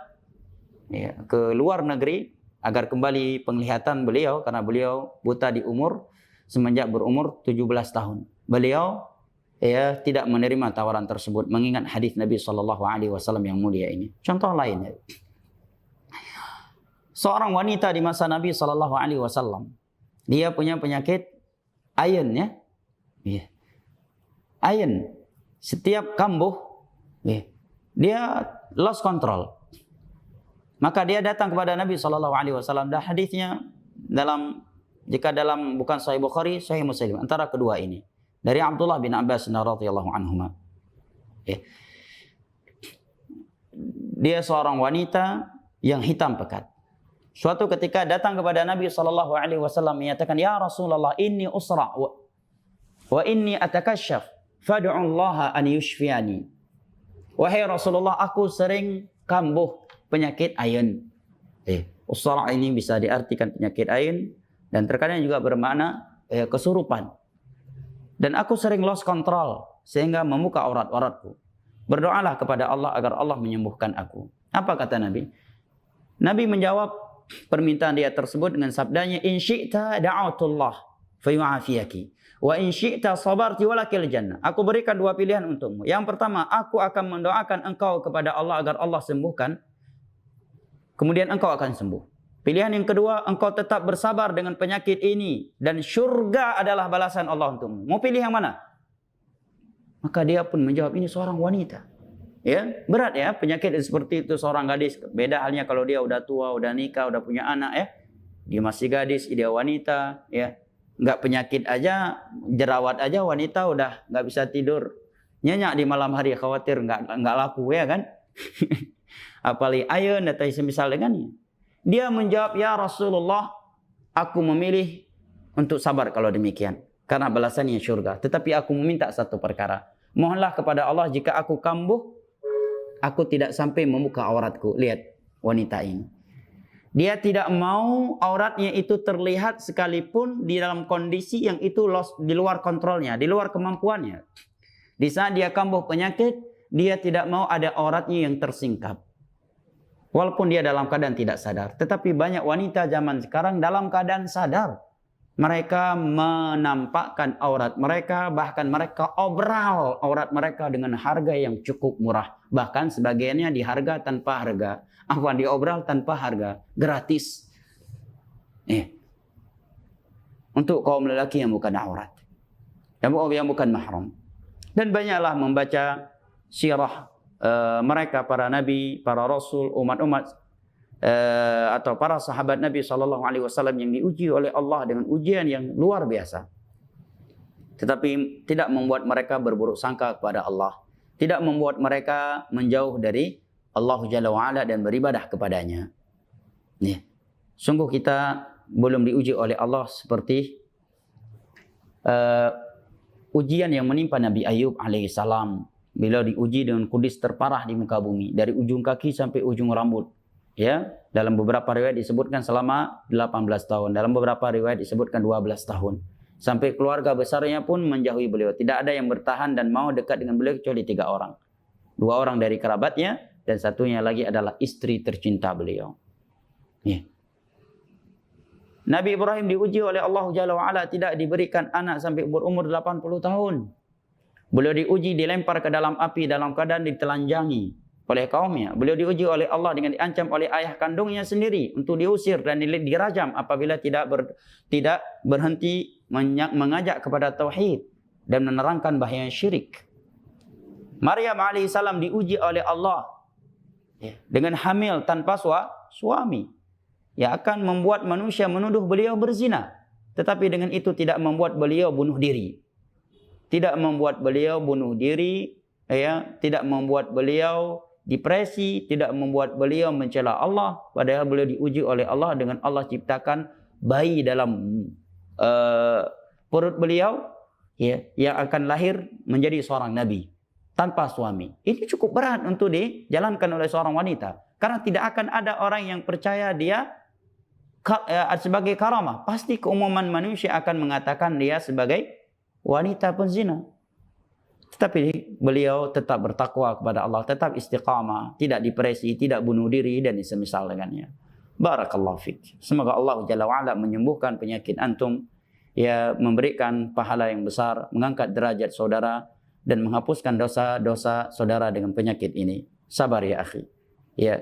ya, ke luar negeri agar kembali penglihatan beliau karena beliau buta di umur semenjak berumur 17 tahun. Beliau ya tidak menerima tawaran tersebut mengingat hadis Nabi SAW yang mulia ini. Contoh lainnya, seorang wanita di masa Nabi SAW, dia punya penyakit ayen ya. Ya. Ayen, setiap kambuh ya, dia lost control. Maka dia datang kepada Nabi SAW. Dan hadisnya jika dalam bukan Sahih Bukhari, Sahih Muslim, antara kedua ini dari Abdullah bin Abbas radhiyallahu anhuma. Ya. Dia seorang wanita yang hitam pekat. Suatu ketika datang kepada Nabi SAW menyatakan, "Ya Rasulullah, inni usra wa inni atakasyaf, fad'u Allah an yushfiyani." Wahai Rasulullah, aku sering kambuh penyakit ain. Usra ini bisa diartikan penyakit ain dan terkadang juga bermakna kesurupan. Dan aku sering lost control sehingga membuka aurat-auratku. Berdoalah kepada Allah agar Allah menyembuhkan aku. Apa kata Nabi? Nabi menjawab permintaan dia tersebut dengan sabdanya, "In syi'ta da'atullah fayu'afiyaki wa in syi'ta sabarti walakil jannah." Aku berikan dua pilihan untukmu. Yang pertama, aku akan mendoakan engkau kepada Allah agar Allah sembuhkan, kemudian engkau akan sembuh. Pilihan yang kedua, engkau tetap bersabar dengan penyakit ini dan syurga adalah balasan Allah untukmu. Mau pilih yang mana? Maka dia pun menjawab, ini seorang wanita. Ya, berat ya penyakit seperti itu seorang gadis. Beda halnya kalau dia udah tua, udah nikah, udah punya anak ya. Dia masih gadis, dia wanita ya. Enggak penyakit aja, jerawat aja wanita udah enggak bisa tidur. Nyenyak di malam hari, khawatir enggak laku ya kan. Apalagi ayun atau semisal dengannya. Dia menjawab, "Ya Rasulullah, aku memilih untuk sabar kalau demikian, karena balasannya syurga. Tetapi aku meminta satu perkara. Mohonlah kepada Allah jika aku kambuh, aku tidak sampai membuka auratku." Lihat wanita ini. Dia tidak mau auratnya itu terlihat sekalipun di dalam kondisi yang itu di luar kontrolnya, di luar kemampuannya. Di saat dia kambuh penyakit, dia tidak mau ada auratnya yang tersingkap. Walaupun dia dalam keadaan tidak sadar. Tetapi banyak wanita zaman sekarang dalam keadaan sadar. Mereka menampakkan aurat mereka, bahkan mereka obral aurat mereka dengan harga yang cukup murah. Bahkan sebagiannya di harga tanpa harga. Diobral tanpa harga, gratis. Untuk kaum lelaki yang bukan aurat, yang bukan mahram. Dan banyaklah membaca sirah mereka, para nabi, para rasul, umat-umat atau para sahabat Nabi SAW yang diuji oleh Allah dengan ujian yang luar biasa. Tetapi tidak membuat mereka berburuk sangka kepada Allah. Tidak membuat mereka menjauh dari Allah Jalla wa'ala dan beribadah kepadanya. Sungguh kita belum diuji oleh Allah seperti ujian yang menimpa Nabi Ayub alaihissalam. Beliau diuji dengan kudis terparah di muka bumi. Dari ujung kaki sampai ujung rambut. Ya, dalam beberapa riwayat disebutkan selama 18 tahun. Dalam beberapa riwayat disebutkan 12 tahun. Sampai keluarga besarnya pun menjauhi beliau. Tidak ada yang bertahan dan mau dekat dengan beliau kecuali 3 orang. 2 orang dari kerabatnya dan satunya lagi adalah istri tercinta beliau. Nabi Ibrahim diuji oleh Allah Jalla wa'ala, tidak diberikan anak sampai berumur 80 tahun. Beliau diuji, dilempar ke dalam api dalam keadaan ditelanjangi oleh kaumnya. Beliau diuji oleh Allah dengan diancam oleh ayah kandungnya sendiri untuk diusir dan dirajam apabila tidak berhenti mengajak kepada tauhid dan menerangkan bahaya syirik. Maryam alaihissalam diuji oleh Allah dengan hamil tanpa suami, yang akan membuat manusia menuduh beliau berzina. Tetapi dengan itu tidak membuat beliau bunuh diri. Tidak membuat beliau bunuh diri, tidak membuat beliau depresi, tidak membuat beliau mencela Allah. Padahal beliau diuji oleh Allah dengan Allah ciptakan bayi dalam perut beliau, yang akan lahir menjadi seorang nabi tanpa suami. Ini cukup berat untuk dijalankan oleh seorang wanita. Karena tidak akan ada orang yang percaya dia sebagai karamah. Pasti keumuman manusia akan mengatakan dia sebagai wanita penzina. Tetapi beliau tetap bertakwa kepada Allah, tetap istiqamah, tidak depresi, tidak bunuh diri dan semisal dengannya. Barakallahu fik. Semoga Allah Jalla wa'ala menyembuhkan penyakit antum, memberikan pahala yang besar, mengangkat derajat saudara dan menghapuskan dosa-dosa saudara dengan penyakit ini. Sabar ya akhi.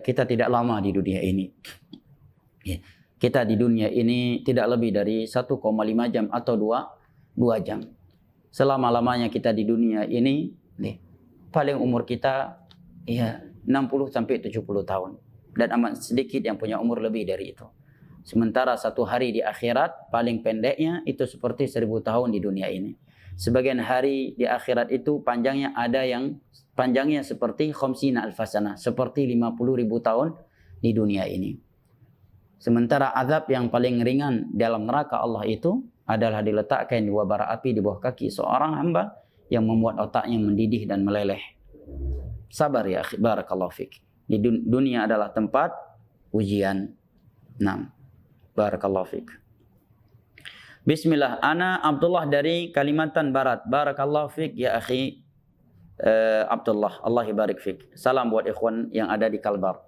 Kita tidak lama di dunia ini. Kita di dunia ini tidak lebih dari 1,5 jam atau 2 jam. Selama-lamanya kita di dunia ini, paling umur kita 60 sampai 70 tahun. Dan amat sedikit yang punya umur lebih dari itu. Sementara satu hari di akhirat, paling pendeknya itu seperti 1000 tahun di dunia ini. Sebagian hari di akhirat itu panjangnya ada yang panjangnya seperti khamsina alfasana, seperti 50.000 tahun di dunia ini. Sementara azab yang paling ringan dalam neraka Allah itu adalah diletakkan dua bara api di bawah kaki seorang hamba yang membuat otaknya mendidih dan meleleh. Sabar ya akhi, barakallahu fik. Di dunia adalah tempat ujian. Naam. Barakallahu fik. Bismillah, ana Abdullah dari Kalimantan Barat. Barakallahu fik ya akhi Abdullah, Allah barik fik. Salam buat ikhwan yang ada di Kalbar.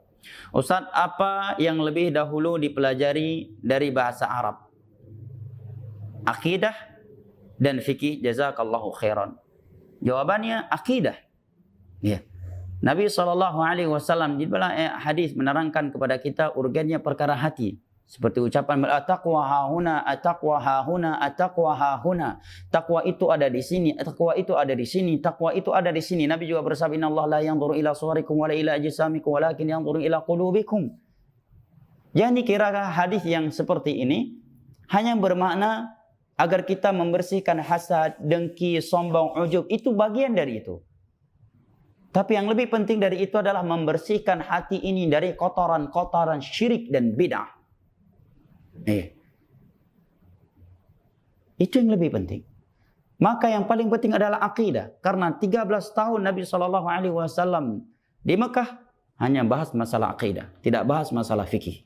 Ustaz, apa yang lebih dahulu dipelajari dari bahasa Arab? Akidah dan fikih, jazakallahu khairan. Jawabannya akidah. Ya. Nabi SAW di dalam hadis menerangkan kepada kita urgennya perkara hati. Seperti ucapan at-taqwa hahuna, at-taqwa hahuna, at-taqwa hahuna. Takwa itu ada di sini, takwa itu ada di sini, takwa itu ada di sini. Nabi juga bersabda, "Innallaha la yanzuru ila suwarikum wa la ila ajsamikum walakin yanzuru ila qulubikum." Jangan dikira hadis yang seperti ini hanya bermakna agar kita membersihkan hasad, dengki, sombong, ujub. Itu bagian dari itu. Tapi yang lebih penting dari itu adalah membersihkan hati ini dari kotoran-kotoran syirik dan bid'ah. Itu yang lebih penting. Maka yang paling penting adalah akidah. Karena 13 tahun Nabi SAW di Mekah hanya bahas masalah akidah, tidak bahas masalah fikih.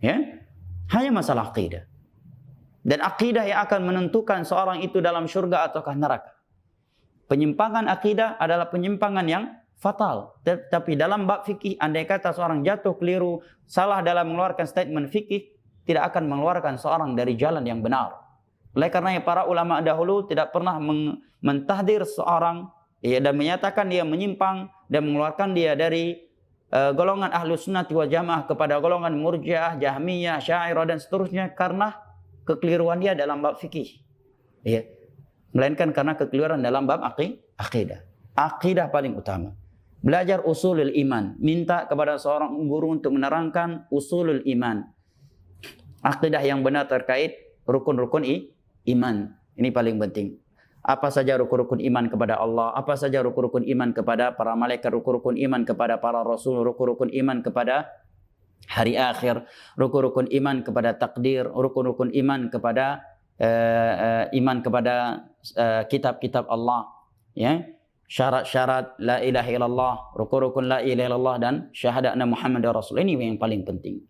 Ya, hanya masalah akidah. Dan akidah yang akan menentukan seorang itu dalam syurga ataukah neraka. Penyimpangan akidah adalah penyimpangan yang fatal. Tapi dalam bab fikih, andai kata seorang jatuh keliru, salah dalam mengeluarkan statement fikih, tidak akan mengeluarkan seorang dari jalan yang benar. Oleh karena para ulama dahulu tidak pernah mentahdir seorang dan menyatakan dia menyimpang dan mengeluarkan dia dari golongan Ahlus Sunnah wal Jamaah kepada golongan Murji'ah, Jahmiyah, Syairah dan seterusnya karena kekeliruan dia dalam bab fikih. Ya. Melainkan karena kekeliruan dalam bab akidah. Akidah paling utama. Belajar usulul iman, minta kepada seorang guru untuk menerangkan usulul iman. Akidah yang benar terkait rukun-rukun iman. Ini paling penting. Apa saja rukun-rukun iman kepada Allah, apa saja rukun-rukun iman kepada para malaikat, rukun-rukun iman kepada para rasul, rukun-rukun iman kepada hari akhir, rukun-rukun iman kepada takdir, rukun-rukun iman kepada kitab-kitab Allah, ya. Syarat-syarat la ilaha illallah, rukun-rukun la ilaha illallah dan syahadat anna Muhammadar Rasul. Ini yang paling penting.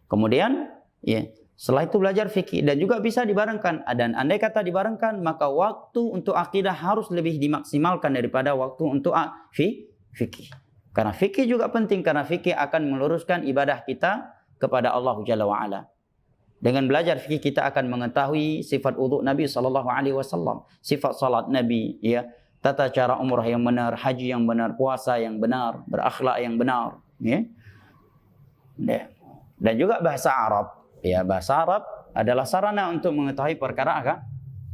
Kemudian, ya, setelah itu belajar fikih dan juga bisa dibarengkan. Dan andai kata dibarengkan, maka waktu untuk akidah harus lebih dimaksimalkan daripada waktu untuk fikih. Karena fikih juga penting, karena fikih akan meluruskan ibadah kita kepada Allah Jalla wa'ala. Dengan belajar fikih kita akan mengetahui sifat wudu Nabi SAW, sifat salat Nabi, ya, tata cara umrah yang benar, haji yang benar, puasa yang benar, berakhlak yang benar, ya. Dan juga bahasa Arab. Ya, bahasa Arab adalah sarana untuk mengetahui perkara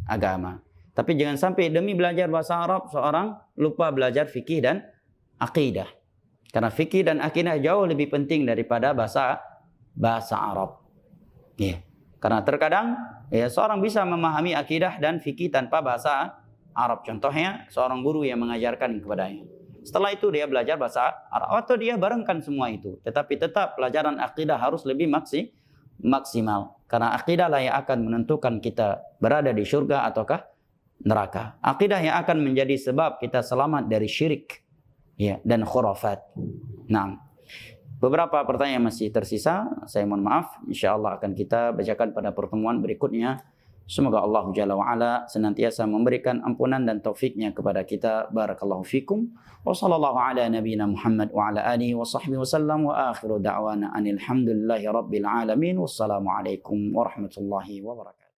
agama. Tapi jangan sampai demi belajar bahasa Arab seorang lupa belajar fikih dan akidah. Karena fikih dan akidah jauh lebih penting daripada bahasa Arab. Ya. Karena terkadang ya seorang bisa memahami akidah dan fikih tanpa bahasa Arab. Contohnya seorang guru yang mengajarkan kepadanya. Setelah itu dia belajar bahasa Arab atau dia barengkan semua itu. Tetapi tetap pelajaran akidah harus lebih maksimal. Karena akidah lah yang akan menentukan kita berada di surga ataukah neraka. Akidah yang akan menjadi sebab kita selamat dari syirik, ya, dan khurafat. Nah, beberapa pertanyaan masih tersisa. Saya mohon maaf. InsyaAllah akan kita bacakan pada pertemuan berikutnya. Semoga Allah Jalla wa'ala senantiasa memberikan ampunan dan taufiknya kepada kita. Barakallahu fikum. Wa sallallahu ala nabiyina Muhammad wa ala alihi wa sahbihi wa sallam. Wa akhiru da'wana anilhamdulillahi rabbil alamin. Wassalamualaikum warahmatullahi wabarakatuh.